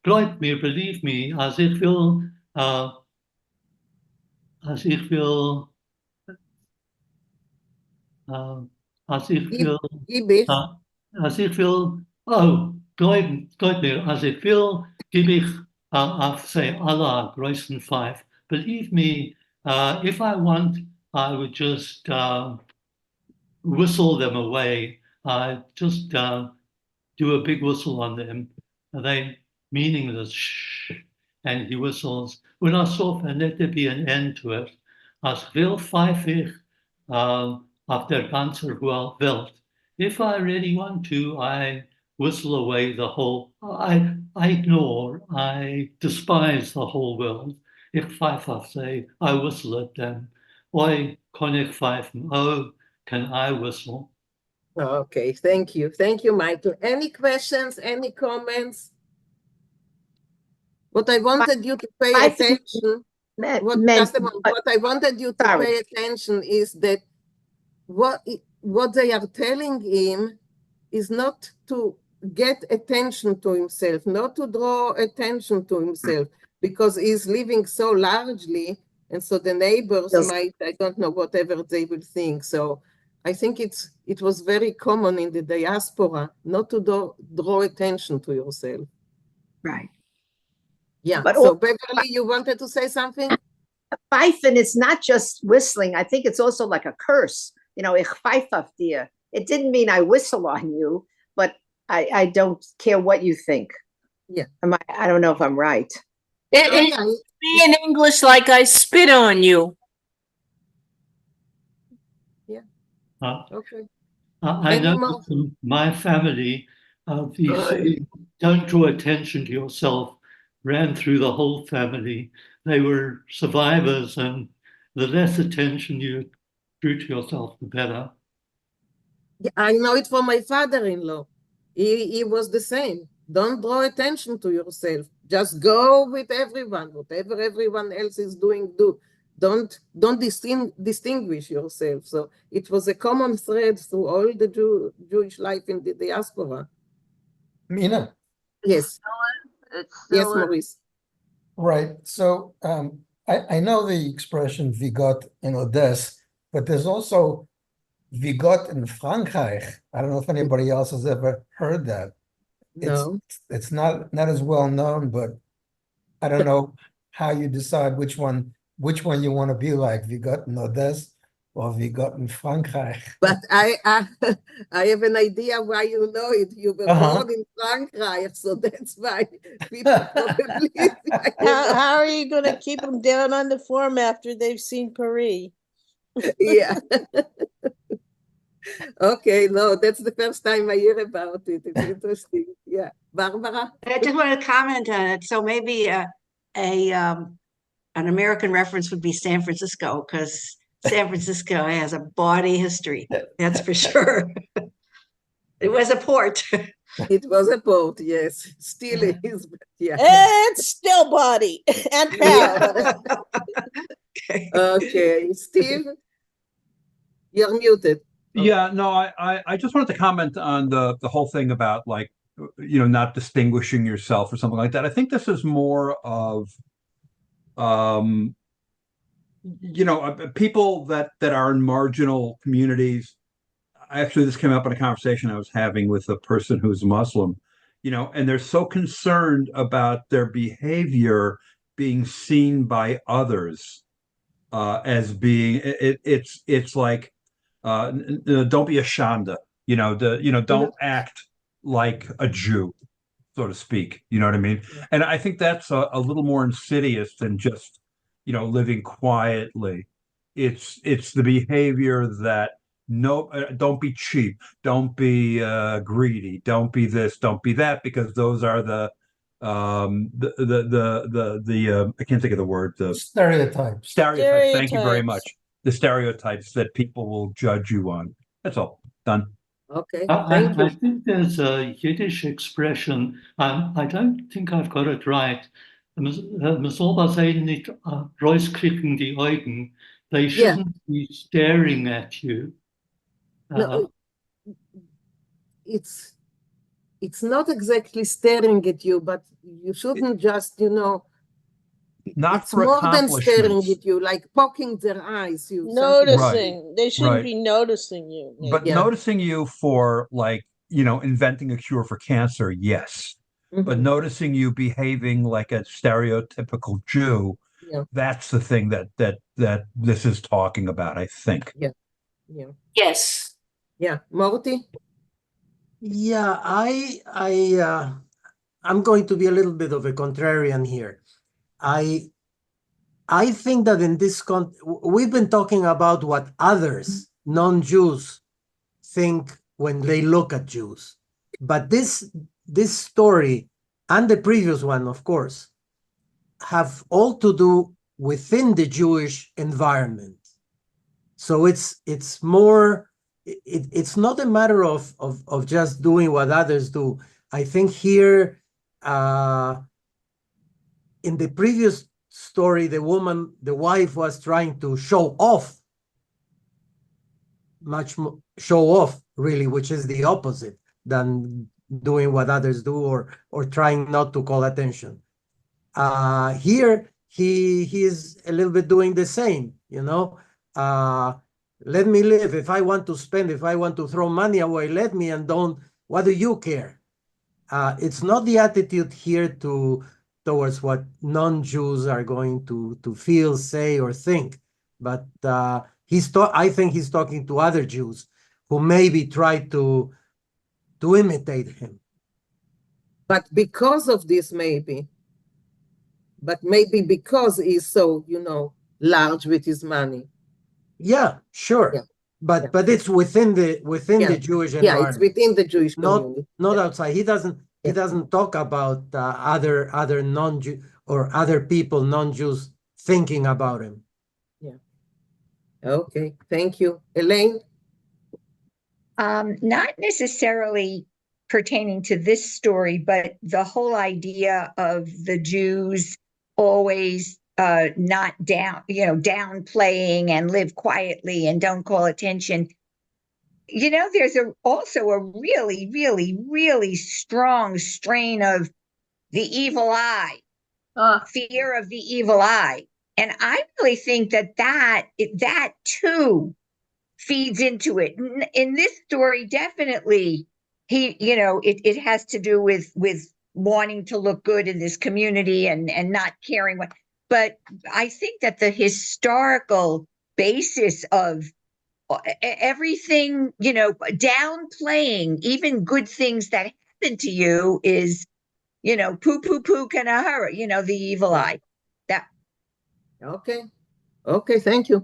Gloit me, believe me, as ik wil, as ik wil, as ik wil, as ik wil, gloit me, as ik wil, give ich, say, Allah, Grayson 5. Believe me, if I want, I would just whistle them away. Just do a big whistle on them. They meaningless, shh, and he whistles. When I saw let there be an end to it. As wil pfeifig auf der ganzen Welt. If I really want to, I whistle away the whole, I ignore, I despise the whole world. Ich pfeife, say, I whistle at them. Oi, kann ich pfeifen? Oh, can I whistle? Okay, thank you. Thank you, Michael. Any questions, any comments? What I wanted you to pay attention, what I wanted you to pay attention is that what they are telling him is not to get attention to himself, not to draw attention to himself, because he's living so largely, and so the neighbors might, I don't know, whatever they will think. So I think it was very common in the diaspora not to draw attention to yourself. Right. Yeah. But so Beverly, you wanted to say something? Pfeifen is not just whistling. I think it's also like a curse. You know, ich pfeife auf dir. It didn't mean I whistle on you, but I don't care what you think. Yeah. I don't know if I'm right. It be in English like I spit on you. Yeah. Okay. I know from my family, the don't draw attention to yourself ran through the whole family. They were survivors, and the less attention you drew to yourself, the better. Yeah, I know it from my father-in-law. He was the same. Don't draw attention to yourself. Just go with everyone. Whatever everyone else is doing, do. Don't distinguish yourself. So it was a common thread through all the Jewish life in the diaspora. Mina? Yes. Yes, Maurice. Right. So I know the expression Vigot in Odessa, but there's also Vigot in Frankreich. I don't know if anybody else has ever heard that. No. It's not as well known, but I don't know how you decide which one you want to be like, Vigot in Odessa or Vigot in Frankreich. But I have an idea why you know it. You were born in Frankreich, so that's why people probably. How are you going to keep them down on the form after they've seen Paris? Yeah. Okay, no, that's the first time I hear about it. It's interesting. Yeah. Barbara? I just want to comment on it. So maybe an American reference would be San Francisco, because San Francisco has a bawdy history. That's for sure. It was a port. It was a port, yes. Still is, but yeah. It's still body and proud. Okay, Steve, you're muted. Yeah, no, I just wanted to comment on the whole thing about, like, you know, not distinguishing yourself or something like that. I think this is more of, you know, people that are in marginal communities. Actually, this came up in a conversation I was having with a person who's Muslim, you know, and they're so concerned about their behavior being seen by others as being, it's like, don't be a shanda, Don't act like a Jew, so to speak. You know what I mean? And I think that's a little more insidious than just, living quietly. It's the behavior that don't be cheap, don't be greedy, don't be this, don't be that, because those are the I can't think of the word, the Stereotypes. stereotypes. Thank you very Stereotypes. much. The stereotypes that people will judge you on. That's all. Done. Okay, I, thank I you. think there's a Yiddish expression. I don't think I've got it right. Man soll bei seinen nicht rauskriegen die Augen. They shouldn't be staring at you. No, it's not exactly staring at you, but you shouldn't just, Not it's for more than staring accomplishments. at you, like poking their eyes. Noticing. They shouldn't right. be noticing you. But noticing you for, like, inventing a cure for cancer, yes. But noticing you behaving like a stereotypical Jew, that's the thing that this is talking about, I think. Yeah. Yes. Yeah. Morty? Yeah, I'm going to be a little bit of a contrarian here. I think that in this we've been talking about what others, non-Jews, think when they look at Jews. But this story and the previous one, of course, have all to do within the Jewish environment. So it's more, it's not a matter of just doing what others do. I think here, in the previous story, the wife was trying to show off, show off, really, which is the opposite than doing what others do or trying not to call attention. Here, he is a little bit doing the same, let me live. If I want to spend, if I want to throw money away, let me, and don't, what do you care? It's not the attitude here towards what non-Jews are going to feel, say, or think, but I think he's talking to other Jews who maybe try to imitate him. But because of this, maybe because he's so, large with his money. Yeah, sure. Yeah. But it's within the Jewish environment. Yeah, it's within the Jewish community. Not outside. He doesn't talk about other non-Jew or other people, non-Jews, thinking about him. Yeah. Okay, thank you. Elaine? Not necessarily pertaining to this story, but the whole idea of the Jews always not downplaying and live quietly and don't call attention. There's also a really, really, really strong strain of the evil eye, fear of the evil eye. And I really think that too feeds into it. In this story, definitely, it has to do with wanting to look good in this community and not caring what. But I think that the historical basis of everything, downplaying even good things that happen to you is, poo kanahara, the evil eye. That. Okay, thank you.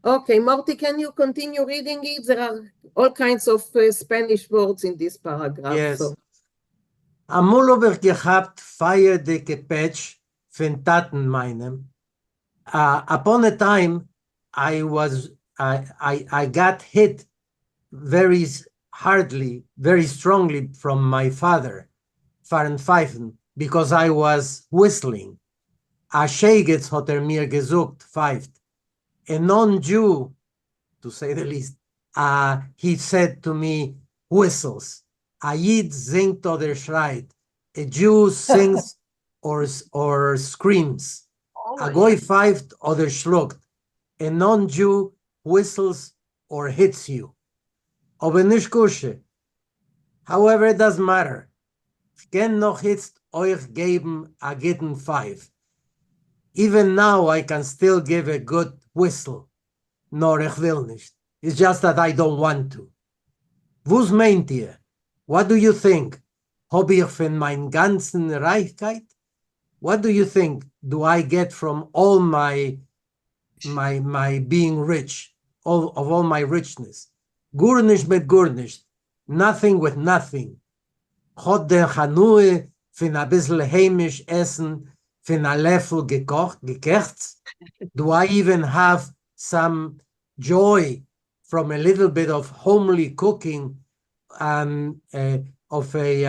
Okay, Morty, can you continue reading it? There are all kinds of Spanish words in this paragraph. Yes. So. Amul gehabt feier de Kepech Fentaten meinem. Upon a time, I got hit very hardly, very strongly from my father, Pfeifen, because I was whistling. A Schegets hat mir gesucht, pfeift. A non-Jew, to say the least, he said to me, whistles. A Yid singt oder schreit. A Jew sings or screams. A Goy pfeift oder schluckt. A non-Jew whistles or hits you. Aber nicht kusche. However, it doesn't matter. Ich kann noch jetzt euch geben a gitten pfeif. Even now, I can still give a good whistle. Nor ich will nicht. It's just that I don't want to. Was meint ihr? What do you think? Hab ich von mein ganzen Reichkeit? What do you think do I get from all my being rich, all my richness? Gurnish mit gurnish, nothing with nothing. Hot der Chanue von a bissel heimisch essen, von a Löffel gekerzt? Do I even have some joy from a little bit of homely cooking and of a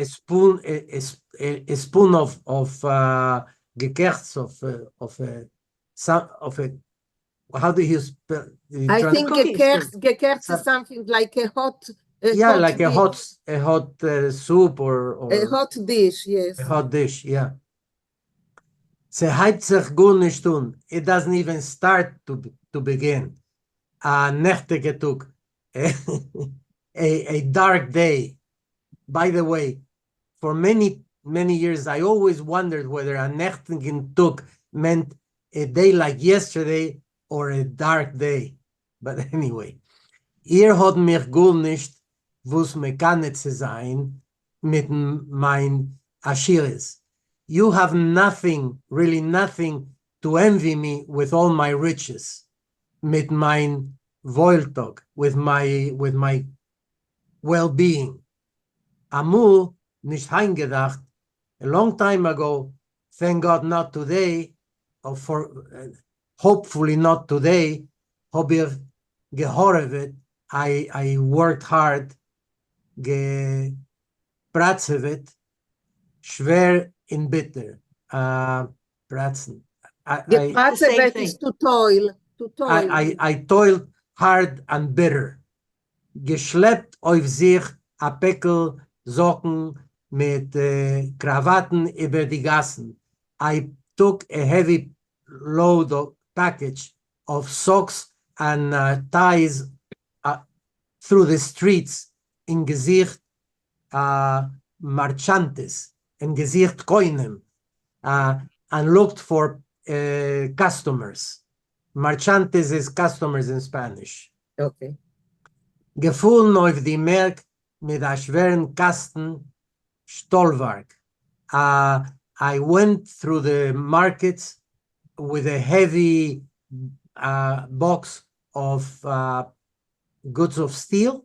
spoon of gekerzt of a how do you spell? I think gekerzt is something like a hot like a hot soup or a hot dish, yes. A hot dish, yeah. Se hat sich gut nicht tun. It doesn't even start to begin. A nächtige Tag. A dark day. By the way, for many years, I always wondered whether a nächtigen Tag meant a day like yesterday or a dark day. But anyway, ihr hat mich gut nicht, wo's me kann nicht sein, mit mein Aschiris. You have nothing, really nothing to envy me with all my riches, mit mein Wohltag, with my well-being. Amul nicht heimgedacht, a long time ago, thank God not today, or hopefully not today, hab ich gehorevet, I worked hard, gepratzevit, schwer in bitter. Pratzen. Gepratzevit is to toil. I toiled hard and bitter. Geschleppt auf sich a Päckel Socken mit Krawatten über die Gassen. I took a heavy load of package of socks and ties through the streets in Gesicht marchantes, in Gesicht Koinem, and looked for customers. Marchantes is customers in Spanish. Okay. Gefunden auf die Merk mit a schweren Kasten Stollwerk. I went through the markets with a heavy box of goods of steel.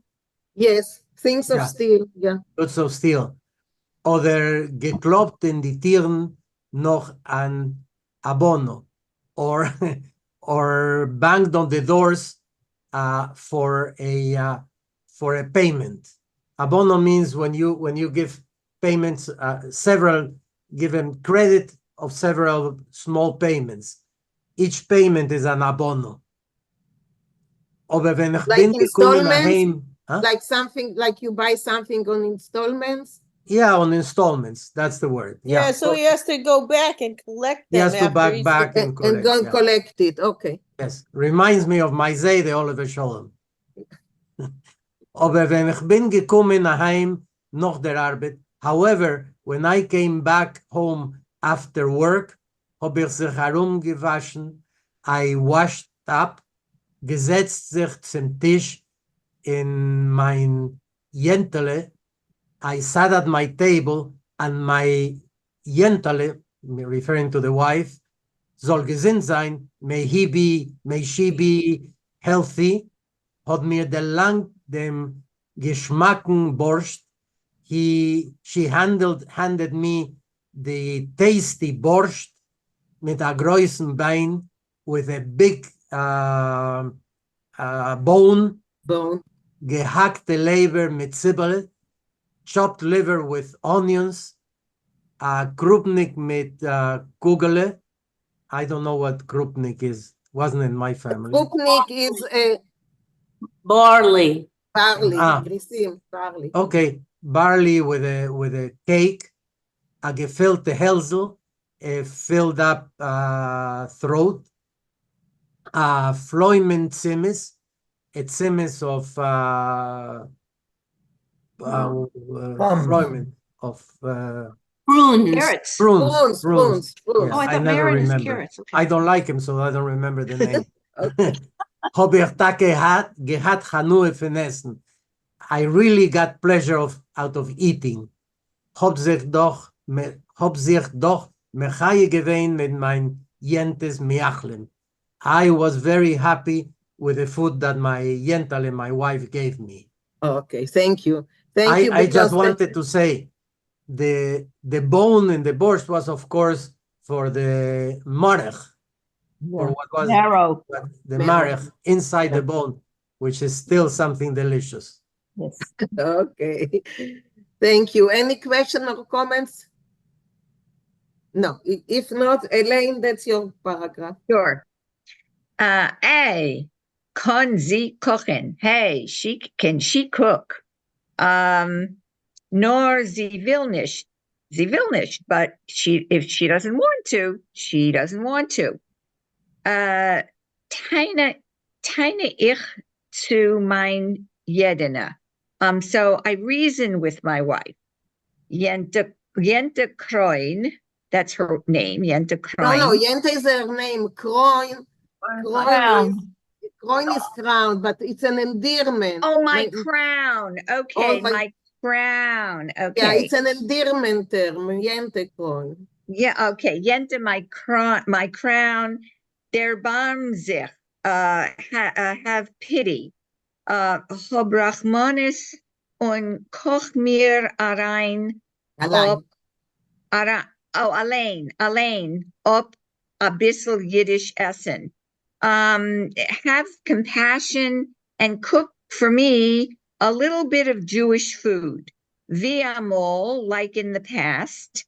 Yes, things of steel, yeah. Goods of steel. Oder gekloppt in die Tieren noch an abono. Or banged on the doors for a payment. Abono means when you give payments, given credit of several small payments. Each payment is an abono. Like installments? Like something, like you buy something on installments? Yeah, on installments. That's the word. Yeah, so he has to go back and collect them. He has to back and collect. And go collect it, okay. Yes, reminds me of my Zayde Oliver Sholem. Aber wenn ich bin gekommen nach Heim, noch der Arbeit. However, when I came back home after work, hab ich sich herumgewaschen, I washed up, gesetzt sich zum Tisch in mein Jentele. I sat at my table and my Jentele, referring to the wife, soll gesinnt sein, may she be healthy, hat mir dem Geschmacken Borscht. She handed me the tasty Borscht mit a großen Bein with a big bone, gehackte Leber mit Zwiebeln, chopped liver with onions, krupnik mit kugele. I don't know what krupnik is. Wasn't in my family. Krupnik is barley. Barley. Okay, barley with a cake, a gefüllte Hälsel, a filled up throat, a Fleumen Zimmes, a Zimmes of Fleumen of Prunes. Prunes. Oh, I thought Marin is carrots. Okay. I don't like him, so I don't remember the name. hab ich gehat Chanue von Essen. I really got pleasure out of eating. Hab sich doch mechaye gewesen mit mein Jentes Miachlin. I was very happy with the food that my Yentale, my wife, gave me. Okay, thank you. Thank you. I just because wanted to say the bone in the borscht was, of course, for the marech, or what was Marrow. the Marrow. marech inside the bone, which is still something delicious. Yes. Okay. Thank you. Any question or comments? No. If not, Elaine, that's your paragraph. Sure. A, kann sie kochen? Hey, can she cook? Nor sie will nicht. Sie will nicht, but if she doesn't want to, she doesn't want to. Teine ich zu mein Jedene. So I reason with my wife. Jente Kroin, that's her name, Jente Kroin. No, Yente is her name. Kroin. Kroin is crown, but it's an endearment. Oh, my crown. Okay, my crown. Okay. Yeah, it's an endearment term. Yente Kroin. Yeah, okay. Jente, my crown. Der Barm sich, have pity. Hab Rachmanis und koch mir allein. Allein, up a bissel Yiddish essen. Have compassion and cook for me a little bit of Jewish food. Viamol, like in the past.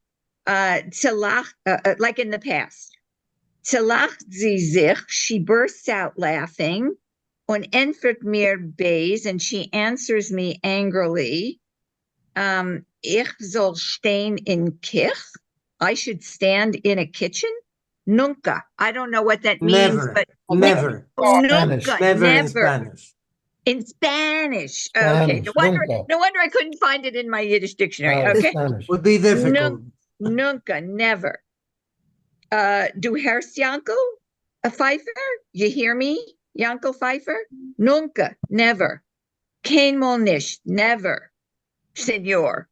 Like in the past. Lacht sie sich, she bursts out laughing. Und entfert mir beis, and she answers me angrily. Ich soll stehen in Kich. I should stand in a kitchen. Nunca. I don't know what that means, but Never. Nunca. Never in Spanish. In Spanish. Okay. No wonder I couldn't find it in my Yiddish dictionary. Okay. Would be difficult. Nunca, never. Du hörst Yankel? A Pfeiffer? You hear me? Yankel Pfeiffer? Nunca, never. Keinmal nicht, never. Senor.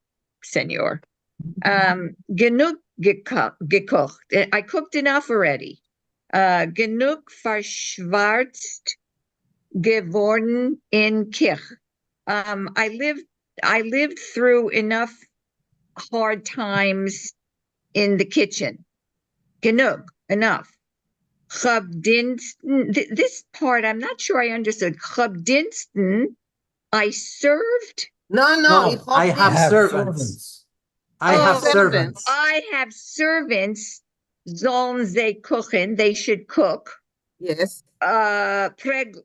Genug gekocht. I cooked enough already. Genug verschwarzt geworden in Kich. I lived through enough hard times in the kitchen. Genug, enough. This part, I'm not sure I understood. Chabdinsten, I served. No, I have servants. I have servants. I have servants. Sollen sie kochen? They should cook. Yes. Preglen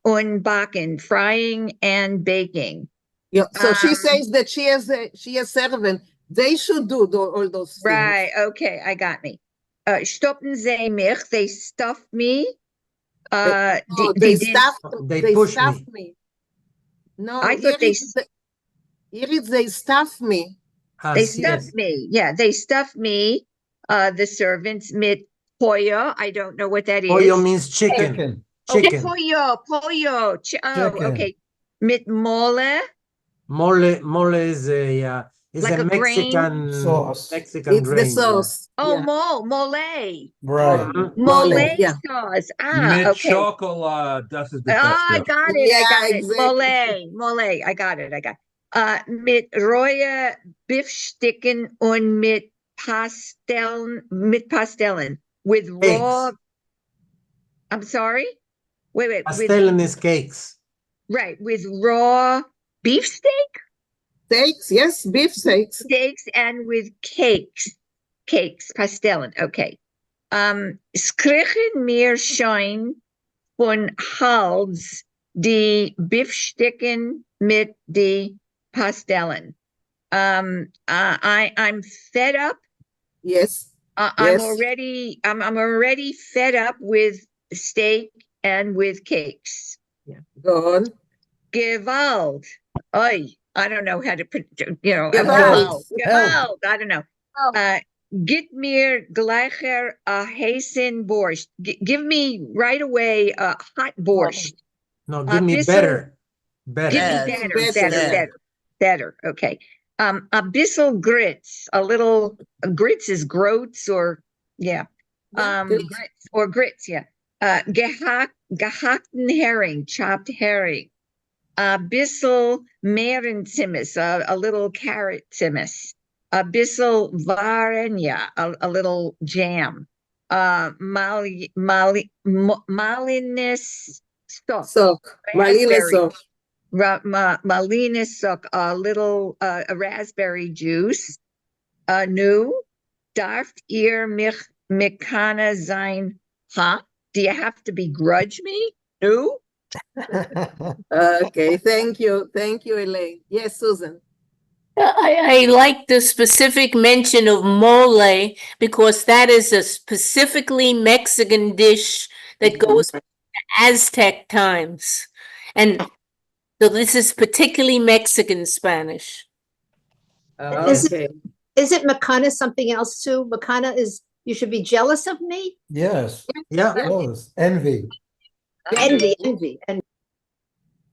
und backen, frying and baking. Yeah. So she says that she has servant. They should do all those things. Right. Okay. I got me. Stoppen sie mich? They stuff me. They push me. No, I thought here they stuff me. They stuff me. Yeah, they stuff me. The servants mit pollo. I don't know what that is. Pollo means chicken. Chicken. Pollo. Okay. Mit mole. Mole is like a Mexican sauce. Mexican grain. It's the sauce. Oh, yeah. mole. Right. Mole yeah. sauce. Mit Okay. chocolate. Das ist the Oh, best. I got it. Yeah, I got exactly. it. Mole. I got it. Mit rohe Beefstecken und mit Pastellen. With raw. Eggs. I'm sorry? Wait. Pastellen is cakes. Right. With raw beefsteak? Steaks, yes, beef steaks. Steaks and with cakes. Pastellen. Okay. Skrichen mir schein von Hals die Beefstecken mit die Pastellen. I'm fed up. Yes. I'm already fed up with steak and with cakes. Yeah. Go on. Gewalt. Oy. I don't know how to put, Gewalt. I don't know. Git mir gleicher heißen Borscht. Give me right away a hot borscht. No, give me Bissel- better. Better. Give me Yes, better. Okay. A bissel grits, a little grits is groats or yeah. Grits, yeah. Gehackten herring, chopped herring. A bissel merenzimis, a little carrot zimis. A bissel varenya, a little jam. Malinis Sok. Malina sok. Malina sok, a little a raspberry juice. Nu, darft ihr mich mekana sein? Huh? Do you have to begrudge me? Nu? Okay, thank you, Elaine. Yes, Susan. I like the specific mention of mole because that is a specifically Mexican dish that goes back to Aztec times. And so this is particularly Mexican Spanish. Okay. Is it Makana something else too? Makana is you should be jealous of me? Yes. Yeah. Jealous. Envy. Envy.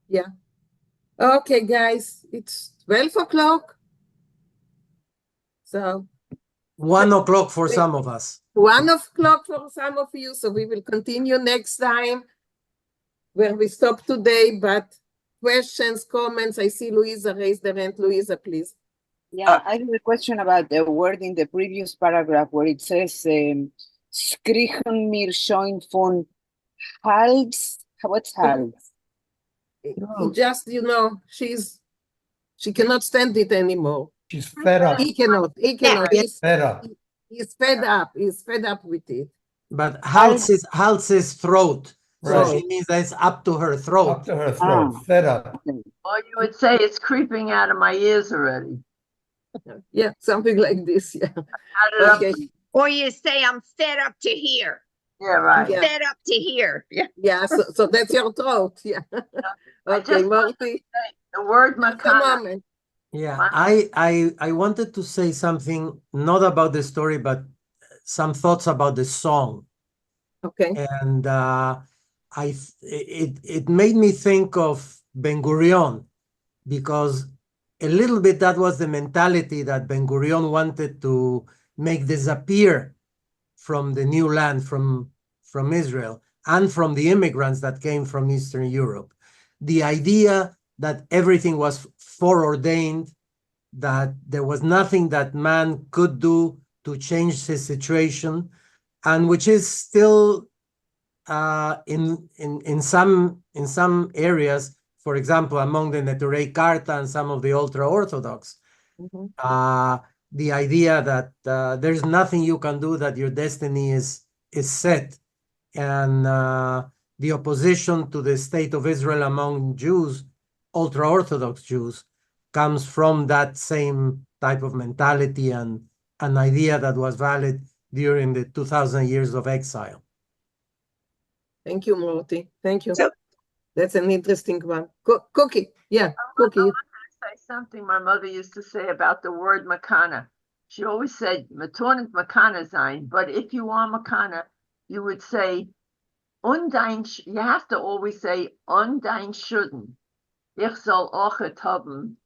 Yeah. Okay, guys, it's 12 o'clock. So 1 o'clock for some of us. 1 o'clock for some of you. So we will continue next time where we stop today. But questions, comments, I see Louisa raised her hand. Louisa, please. Yeah, I have a question about the word in the previous paragraph where it says, "Skrichen mir schon von Hals." What's Hals? It just, she cannot stand it anymore. She's fed up. He cannot. He's Fed up. He's fed up. He's fed up with it. But Hals is throat. So Right. she means that it's up to her throat. Up to her throat. Fed up. Or you would say it's creeping out of my ears already. Yeah, something like this. Yeah. Okay. Or you say, I'm fed up to here. Yeah, right. Yeah. Fed up to here. Yeah. Yeah, so that's your throat. Yeah. Okay, Marty. The word Just a makana. moment. Yeah, I wanted to say something not about the story, but some thoughts about the song. Okay. And it made me think of Ben Gurion, because a little bit that was the mentality that Ben Gurion wanted to make disappear from the new land, from Israel, and from the immigrants that came from Eastern Europe. The idea that everything was foreordained, that there was nothing that man could do to change his situation, and which is still in some areas, for example, among the Neturei Karta and some of the ultra-Orthodox, the idea that there's nothing you can do, that your destiny is set, and the opposition to the state of Israel among Jews, ultra-Orthodox Jews, comes from that same type of mentality and an idea that was valid during the 2,000 years of exile. Thank you, Marty. Thank you. That's an interesting one. Cookie. Yeah, Cookie. I want to say something my mother used to say about the word makana. She always said, "Matornet makana sein," but if you are makana, you would say, "Undein." You have to always say, "Undein shouldn't." Ich soll auch et haben,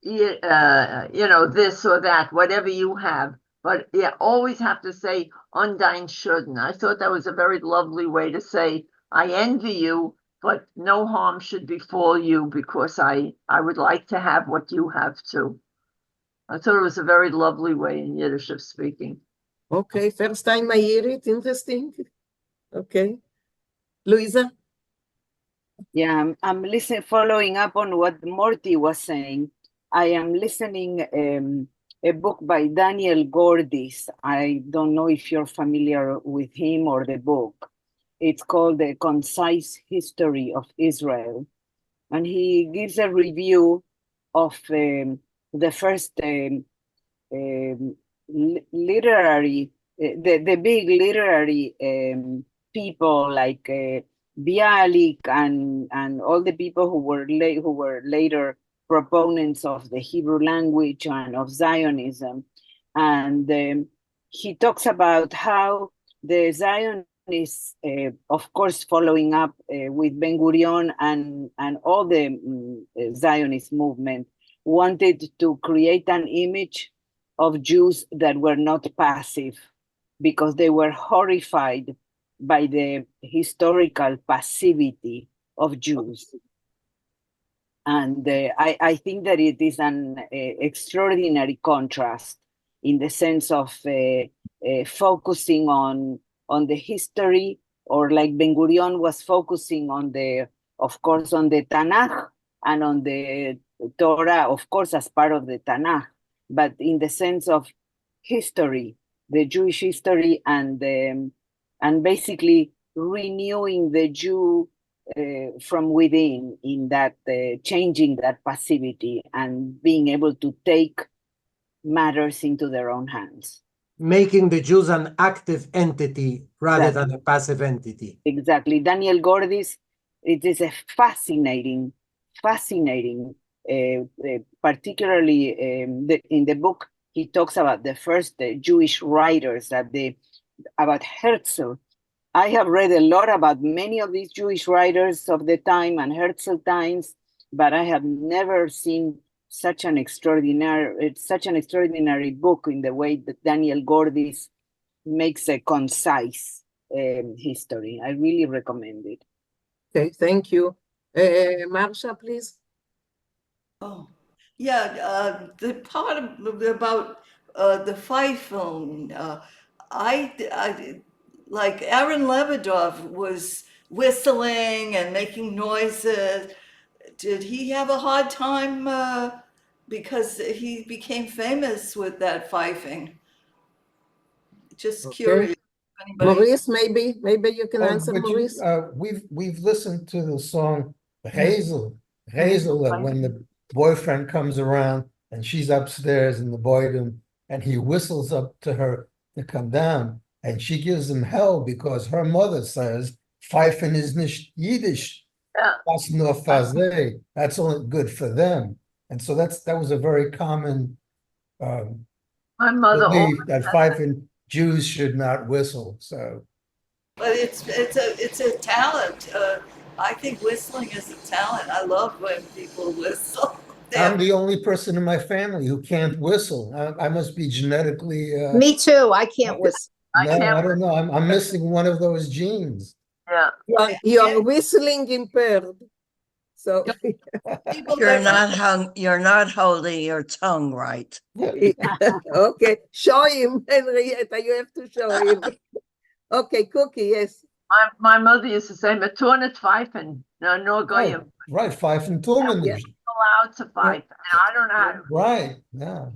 this or that, whatever you have. But you always have to say, "Undein shouldn't." I thought that was a very lovely way to say, I envy you, but no harm should befall you because I would like to have what you have too. I thought it was a very lovely way in Yiddish of speaking. Okay, first time I hear it. Interesting. Okay. Louisa? Yeah, I'm listening, following up on what Morty was saying. I am listening a book by Daniel Gordis. I don't know if you're familiar with him or the book. It's called The Concise History of Israel. And he gives a review of the first literary, the big literary people like Bialik and all the people who were later proponents of the Hebrew language and of Zionism. And he talks about how the Zionists, of course, following up with Ben Gurion and all the Zionist movement, wanted to create an image of Jews that were not passive because they were horrified by the historical passivity of Jews. And I think that it is an extraordinary contrast in the sense of focusing on the history, or like Ben Gurion was focusing on of course, on the Tanakh and on the Torah, of course, as part of the Tanakh, but in the sense of history, the Jewish history, and basically renewing the Jew from within, in that changing that passivity and being able to take matters into their own hands. Making the Jews an active entity rather Exactly. than a passive entity. Exactly. Daniel Gordis, it is a fascinating, particularly in the book, he talks about the first Jewish writers, about Herzl. I have read a lot about many of these Jewish writers of the time and Herzl times, but I have never seen such an extraordinary book in the way that Daniel Gordis makes a concise history. I really recommend it. Okay, thank you. Marsha, please. Oh, yeah, the part about the fight film, I like Aaron Lebedov was whistling and making noises. Did he have a hard time because he became famous with that fifing? Just Okay. curious. Anybody? Maurice, maybe you can answer, but Maurice. we've listened to the song Hazel, when the boyfriend comes around and she's upstairs in the boydom and he whistles up to her to come down, and she gives him hell because her mother says pfeifen is nicht Yiddish. That's nur Fazé. That's only good for them. And so that was a very common My mother belief always that pfeifen Jews should not whistle. So But it's a talent. I think whistling is a talent. I love when people whistle. I'm the only person in my family who can't whistle. I must be genetically. Me too. I can't whistle. No, I don't know. I'm missing one of those genes. Yeah. You're whistling impaired. So You're not holding your tongue right. okay, show him, Henrietta. You have to show him. Okay, Cookie, yes. My mother used to say, "Maturnit pfeifen, no goyim." Right, pfeifen Turmen. Allowed to fight, and I don't know how to. Right, yeah.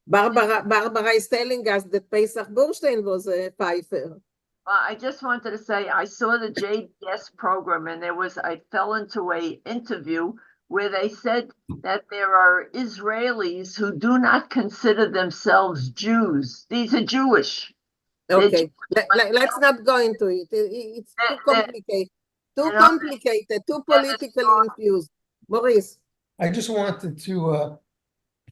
Well, Barbara is telling us that Pesach Burstein was a pfeifer. I just wanted to say I saw the JBS program, and I fell into a interview where they said that there are Israelis who do not consider themselves Jews. These are Jewish. Okay, let's not go into it. It's too complicated. Too complicated, too politically infused. Maurice. I just wanted to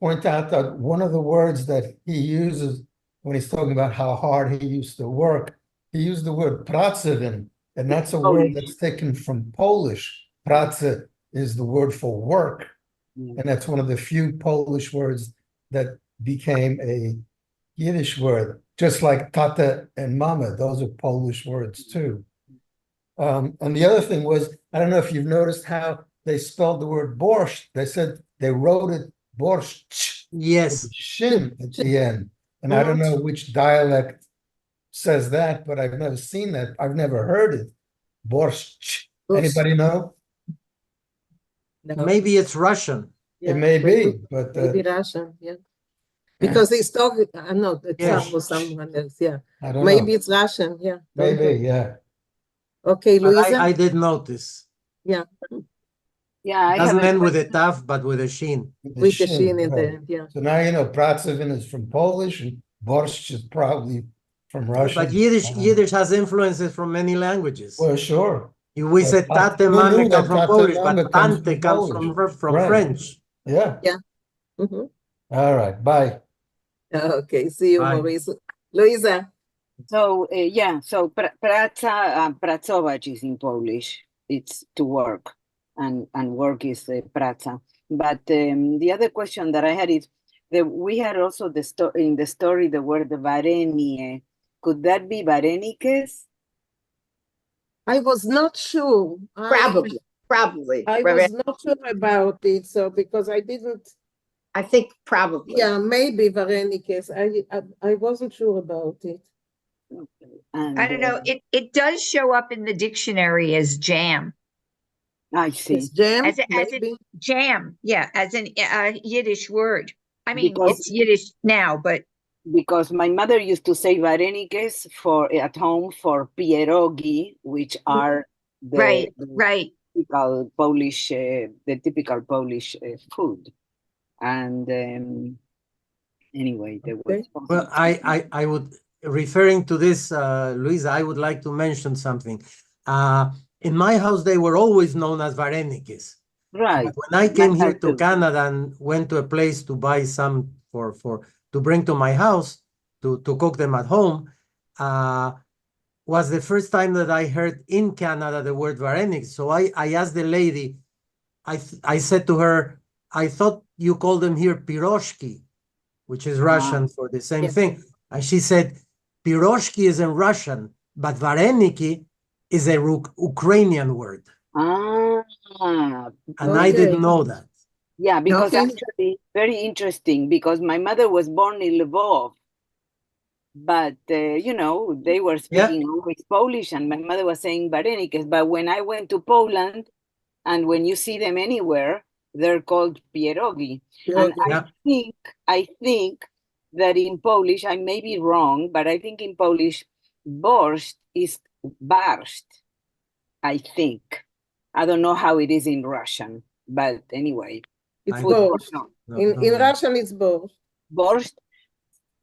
point out that one of the words that he uses when he's talking about how hard he used to work, he used the word pracowin, and that's a word that's taken from Polish. Praca is the word for work, and that's one of the few Polish words that became a Yiddish word, just like tata and mama. Those are Polish words too. And the other thing was, I don't know if you've noticed how they spelled the word borscht. They said they wrote it borscht. Yes. Shin at the end. And I don't know which dialect says that, but I've never seen that. I've never heard it. Borscht. Anybody know? No. Maybe it's Russian. It may be, but maybe Russian, yeah. Because he's talking, no, the Tsar was someone else, yeah. I don't Maybe know. it's Russian, yeah. Maybe, yeah. Okay, Luisa. I did notice. Yeah. Yeah, Doesn't end with a tav, but with a shin. With the shin in right. there, yeah. So now you know pracowin is from Polish and borscht is probably from Russian. But Yiddish has influences from many languages. Well, sure. We said tate mame comes from Polish, but tante comes from Right. French. Yeah. Yeah. Mm-hmm. All right. Bye. Okay, see you, Bye. Maurice. Luisa. So yeah, so praca, pracować is in Polish. It's to work, and work is praca. But the other question that I had is that we had also in the story the word varenie. Could that be varenikes? I was not sure. Probably. I was not sure about it, so because I didn't. I think probably. Yeah, maybe Varenikes. I wasn't sure about it. I don't know. It does show up in the dictionary as jam. I see. It's jam, as maybe? a jam, yeah, as an Yiddish word. I mean, Because- it's Yiddish now, but Because my mother used to say varenikes at home for pierogi, which are the typical Polish, food. And anyway, there was. Well, I would, referring to this, Luisa, I would like to mention something. In my house, they were always known as varenikes. Right. But when I came here to Canada and went to a place to buy some to bring to my house to cook them at home, was the first time that I heard in Canada the word vareniki. So I asked the lady, I said to her, I thought you called them here piroshki, which is Russian for the same thing. And she said, piroshki is in Russian, but vareniki is a Ukrainian word. And I didn't know that. Yeah, because actually, very interesting, because my mother was born in Lvov, but, you know, they were speaking always Polish, and my mother was saying varenikes. But when I went to Poland, and when you see them anywhere, they're called pierogi. And I think that in Polish, I may be wrong, but I think in Polish, borscht is barszt, I think. I don't know how it is in Russian, but anyway. It's borscht. In Russian, it's borscht. Borscht?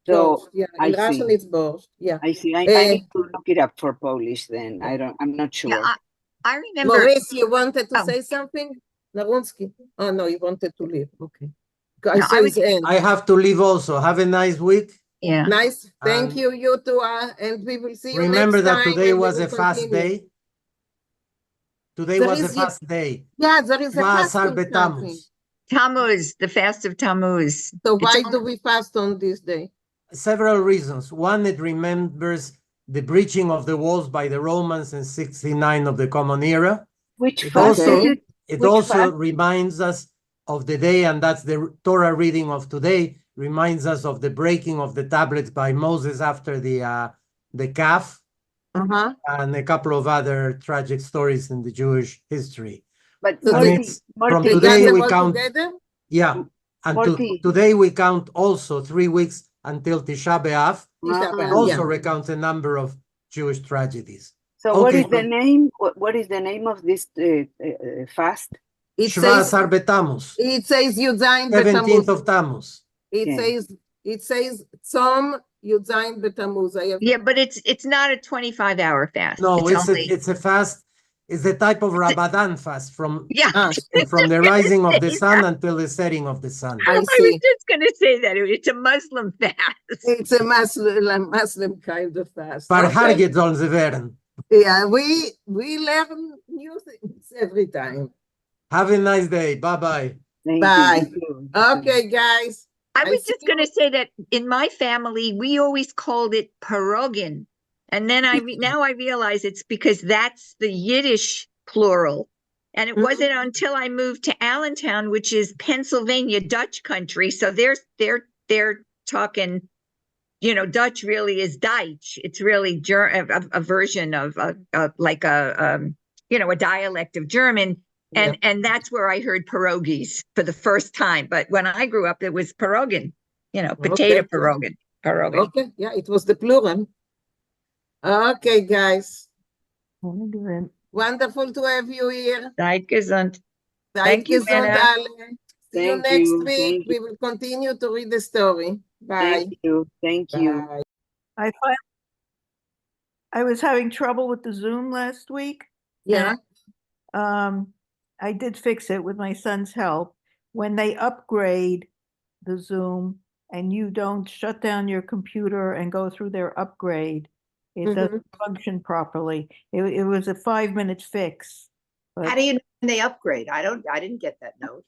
So yeah, in Russian, it's borscht. Yeah. I see. I need to look it up for Polish then. I'm not sure. Yeah, I remember. Maurice, you wanted to say something? Narunsky? Oh, no, you wanted to leave. Okay. I have to leave also. Have a nice week. Yeah. Nice. Thank you, you two. And we will see you Remember next that time. today was a fast day. Today There was a is fast day. Yeah, there is a fast on Tammuz. something. Tammuz, the fast of Tammuz. So why do we fast on this day? Several reasons. One, it remembers the breaching of the walls by the Romans in 69 of the Common Era. Which It fast also, is it? it Which also fast? reminds us of the day, and that's the Torah reading of today, reminds us of the breaking of the tablets by Moses after the calf, and a couple of other tragic stories in the Jewish history. But from today we count. Together? Yeah, and today we count also 3 weeks until Tisha B'Av. It also recounts a number of Jewish tragedies. So what is the name? What is the name of this fast? Shva B'Tammuz. It says Yudzayin 17th of Tammuz. It says Tzom Yudzayin B'Tammuz. Yeah, but it's not a 25-hour fast. No, it's a fast. It's a type of Ramadan fast from the rising of the sun until the setting of the sun. I was just going to say that it's a Muslim fast. It's a Muslim kind of fast. Parharget on the Veren. Yeah, we learn new things every time. Have a nice day. Bye-bye. Bye. Okay, guys. I was just going to say that in my family, we always called it pierogin. And then now I realize it's because that's the Yiddish plural. And it wasn't until I moved to Allentown, which is Pennsylvania Dutch country. So they're talking, you know, Dutch really is Deutsch. It's really a version of like a dialect of German. And that's where I heard pierogies for the first time. But when I grew up, it was pierogin, potato pierogin. Okay, yeah, it was the plural. Okay, guys. Wonderful to have you here. Seid gesund. Thank you, Anna. See you next week. We will continue to read the story. Bye. Thank you. I was having trouble with the Zoom last week. Yeah. I did fix it with my son's help. When they upgrade the Zoom and you don't shut down your computer and go through their upgrade, it doesn't function properly. It was a 5-minute fix. How But do you know when they upgrade? I didn't get that note.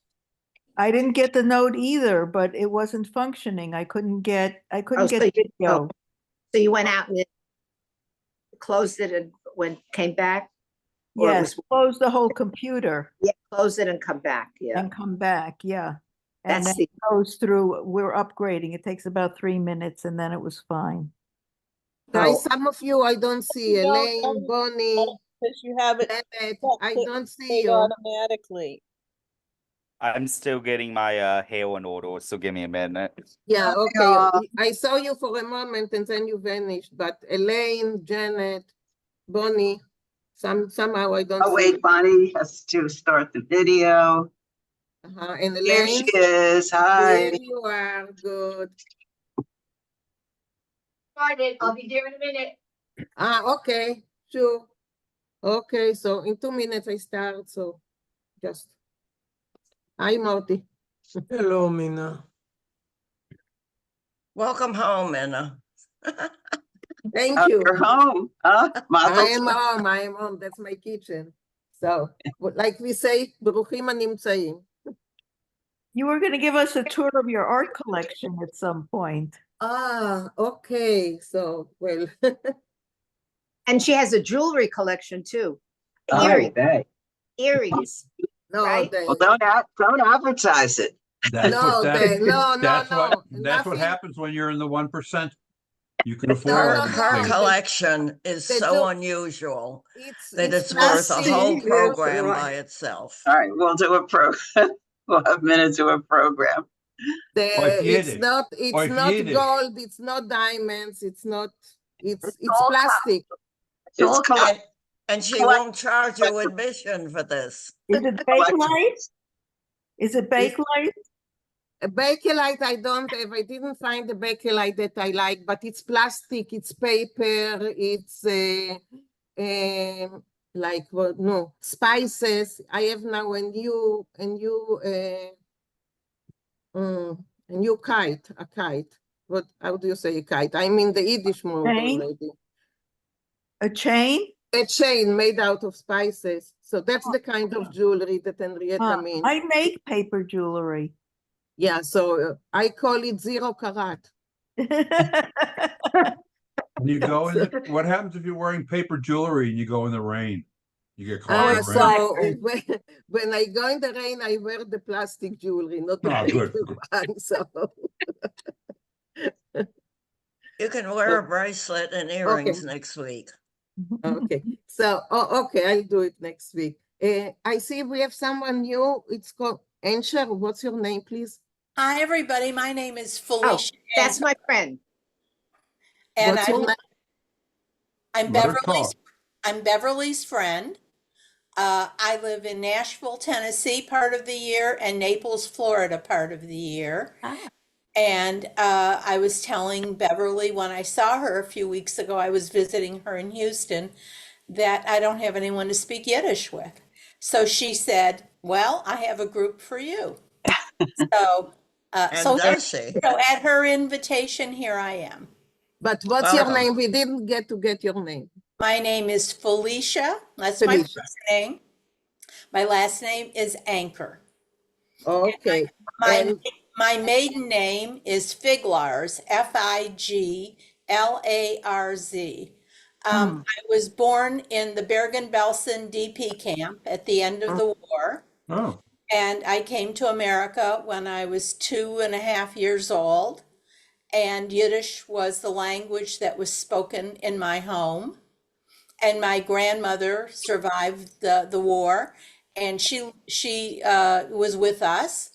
I didn't get the note either, but it wasn't functioning. I couldn't get video. So you went out and closed it and came back? Or it Yes, close the whole computer. Yeah, close it and come back. Yeah. And come back, yeah. And That's then it goes through, we're upgrading. It takes about 3 minutes and then it was fine. Guys, some of you I don't see. No, Elaine, Bonnie, Because you have it Janet, I set don't see you. automatically. I'm still getting my hair in order, so give me a minute. Yeah, okay. I saw you for a moment and then you vanished. But Elaine, Janet, Bonnie, somehow I don't see. Oh, wait, Bonnie has to start the video. And Here Elaine, she is. Hi. here you are. Good. Started. I'll be there in a minute. Okay, sure. Okay, so in 2 minutes I start. So just. Hi, Marty. Hello, Mina. Welcome home, Minna. Thank you. You're home. Huh? I am home. That's my kitchen. So, like we say, Baruchim Animtzaim. You were going to give us a tour of your art collection at some point. Okay. So, well. And she has a jewelry collection too. Earrings. No, right? Well, don't advertise it. That's Nothing. what happens when you're in the 1%. You can afford Her collection is so unusual that it's worth a whole program by itself. All right, we'll do a program. We'll have minutes to a program. It's not gold, it's not diamonds, it's plastic. And she won't charge you admission for this. Is it Bakelite? Is it Bakelite? A Bakelite I don't have. I didn't find a Bakelite that I like, but it's plastic, it's paper, it's like what? No, spices. I have now a new kite, a kite. What? How do you say a kite? I'm in the Yiddish mode already. A chain? A chain made out of spices. So that's the kind of jewelry that Henrietta means. I make paper jewelry. Yeah, so I call it 0 karat. You go in what happens if you're wearing paper jewelry and you go in the rain? You get caught in the rain. So when I go in the rain, I wear the plastic jewelry, not the paper one. So you can wear a bracelet and earrings next week. Okay, so okay, I'll do it next week. I see we have someone new. It's called Ansher. What's your name, please? Hi, everybody. My name is Felicia. That's my friend. And What's your name? I'm Beverly's friend. I live in Nashville, Tennessee part of the year and Naples, Florida part of the year. And I was telling Beverly when I saw her a few weeks ago, I was visiting her in Houston, that I don't have anyone to speak Yiddish with. So she said, well, I have a group for you. So at her invitation, here I am. But what's your name? We didn't get your name. My name is Felicia. That's my first name. My last name is Anchor. Okay. My maiden name is Figlarz, Figlarz. I was born in the Bergen-Belsen DP camp at the end of the war. Oh. And I came to America when I was 2.5 years old. And Yiddish was the language that was spoken in my home. And my grandmother survived the war, and she was with us.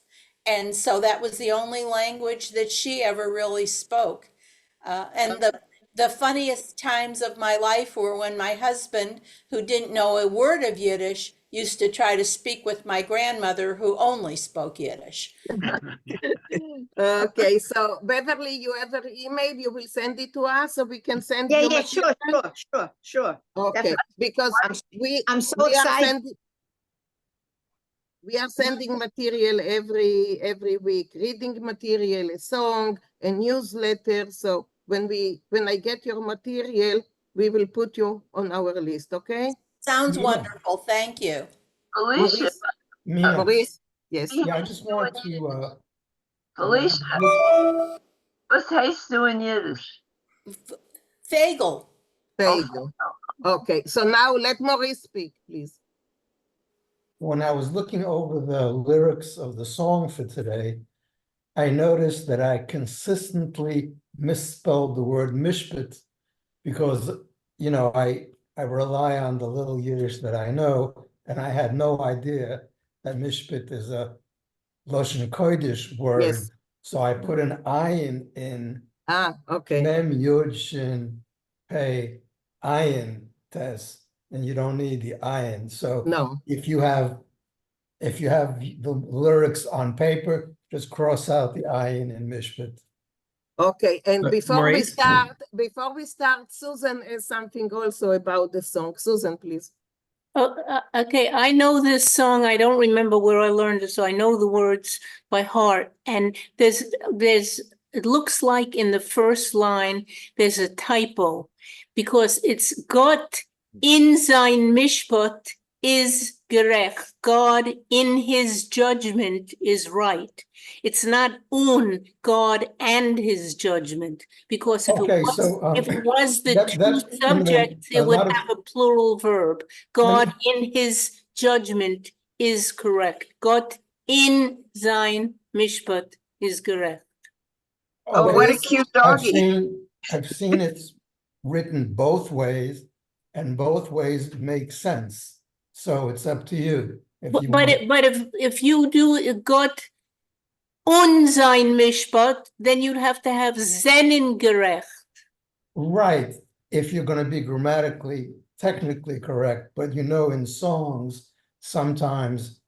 And so that was the only language that she ever really spoke. And the funniest times of my life were when my husband, who didn't know a word of Yiddish, used to try to speak with my grandmother, who only spoke Yiddish. Okay, so Beverly, you have an email, you will send it to us so we can send you material? Sure. Okay, Definitely. because I'm so excited. We are sending material every week, reading material, a song, a newsletter. So when I get your material, we will put you on our list, okay? Sounds Yeah. wonderful. Thank you. Felicia, Mina, Maurice, yes. yeah, I just want to, Felicia, was heißt du in Yiddish? Fagel. Fagel. Okay, so now let Maurice speak, please. when I was looking over the lyrics of the song for today, I noticed that I consistently misspelled the word mishpat because, you know, I rely on the little Yiddish that I know, and I had no idea that mishpat is a Lashon Kodesh word. Yes. So I put an ayin in. Okay. Mem Yud Shin Pei ayin tes, and you don't need the ayin. So no. if you have the lyrics on paper, just cross out the ayin in mishpat. Okay, and before Maurice? we start, Susan has something also about the song. Susan, please. Oh, okay, I know this song. I don't remember where I learned it, so I know the words by heart. And it looks like in the first line, there's a typo because it's Gott in sein Mishpat is gerecht. God in his judgment is right. It's not God and his judgment, because if it was the two subjects, it would have a plural verb. God in his judgment is correct. Gott in sein Mishpat is gerecht. Oh, what a cute doggy. I've seen it written both ways, and both ways make sense. So it's up to you. But if you do Gott und sein Mishpat, then you'd have to have seinen gerecht. Right, if you're going to be grammatically, technically correct, but you know, in songs, sometimes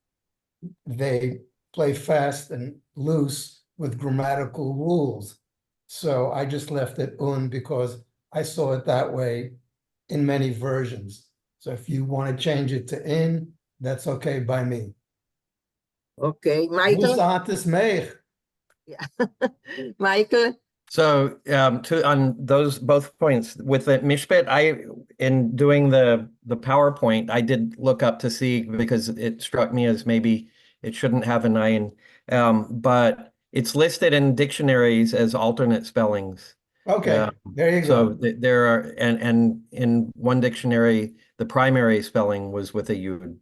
they play fast and loose with grammatical rules. So I just left it because I saw it that way in many versions. So if you want to change it to in, that's okay by me. Okay, Michael. Yeah. Michael. So on those both points with the mishpat, in doing the PowerPoint, I did look up to see because it struck me as maybe it shouldn't have an ayin, but it's listed in dictionaries as alternate spellings. Okay, there you go. So there are, and in one dictionary, the primary spelling was with a yud,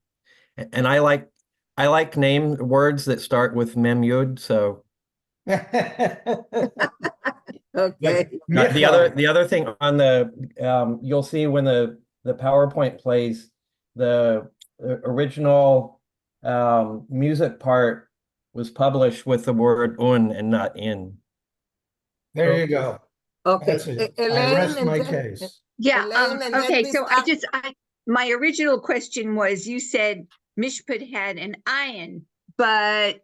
and I like name words that start with mem yud, so. Okay. The other thing on the you'll see when the PowerPoint plays, the original music part was published with the word un and not in. There you go. Okay, That's it. I Elaine, rest and my then- case. Yeah. Elaine, and Okay. then So my original question was, you said Mishpat had an ayin, but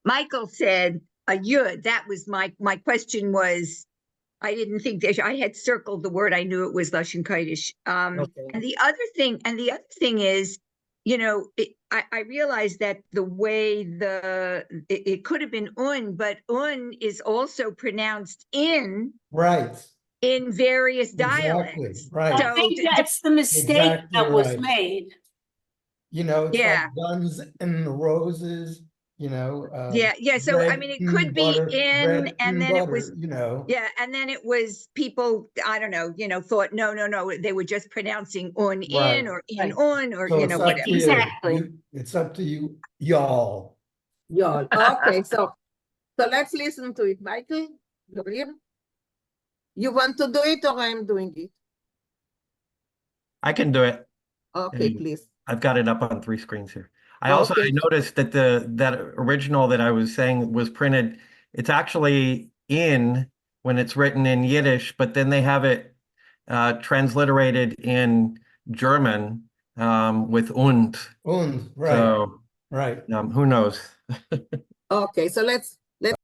Michael said a yud. That was my question was, I didn't think that I had circled the word. I knew it was Lashon Kodesh. And the other thing is, you know, I realized that the way it could have been un, but un is also pronounced in. Right. In various dialects. Right. I think that's the mistake that was made. You know, it's Yeah. like Guns and Roses, you know. Yeah. So I mean, it could be in, and then it was, you know. Yeah, and then it was people, I don't know, thought no, they were just pronouncing on in or in on or So it's up whatever. to you. Exactly. It's up to you, y'all. Y'all. Okay, so let's listen to it. Michael, you're here. You want to do it or I'm doing it? I can do it. Okay, And please. I've got it up on 3 screens here. I noticed that that original that I was saying was printed. It's actually in when it's written in Yiddish, but then they have it transliterated in German with und. Und, right. So, right. Who knows? Okay, so let's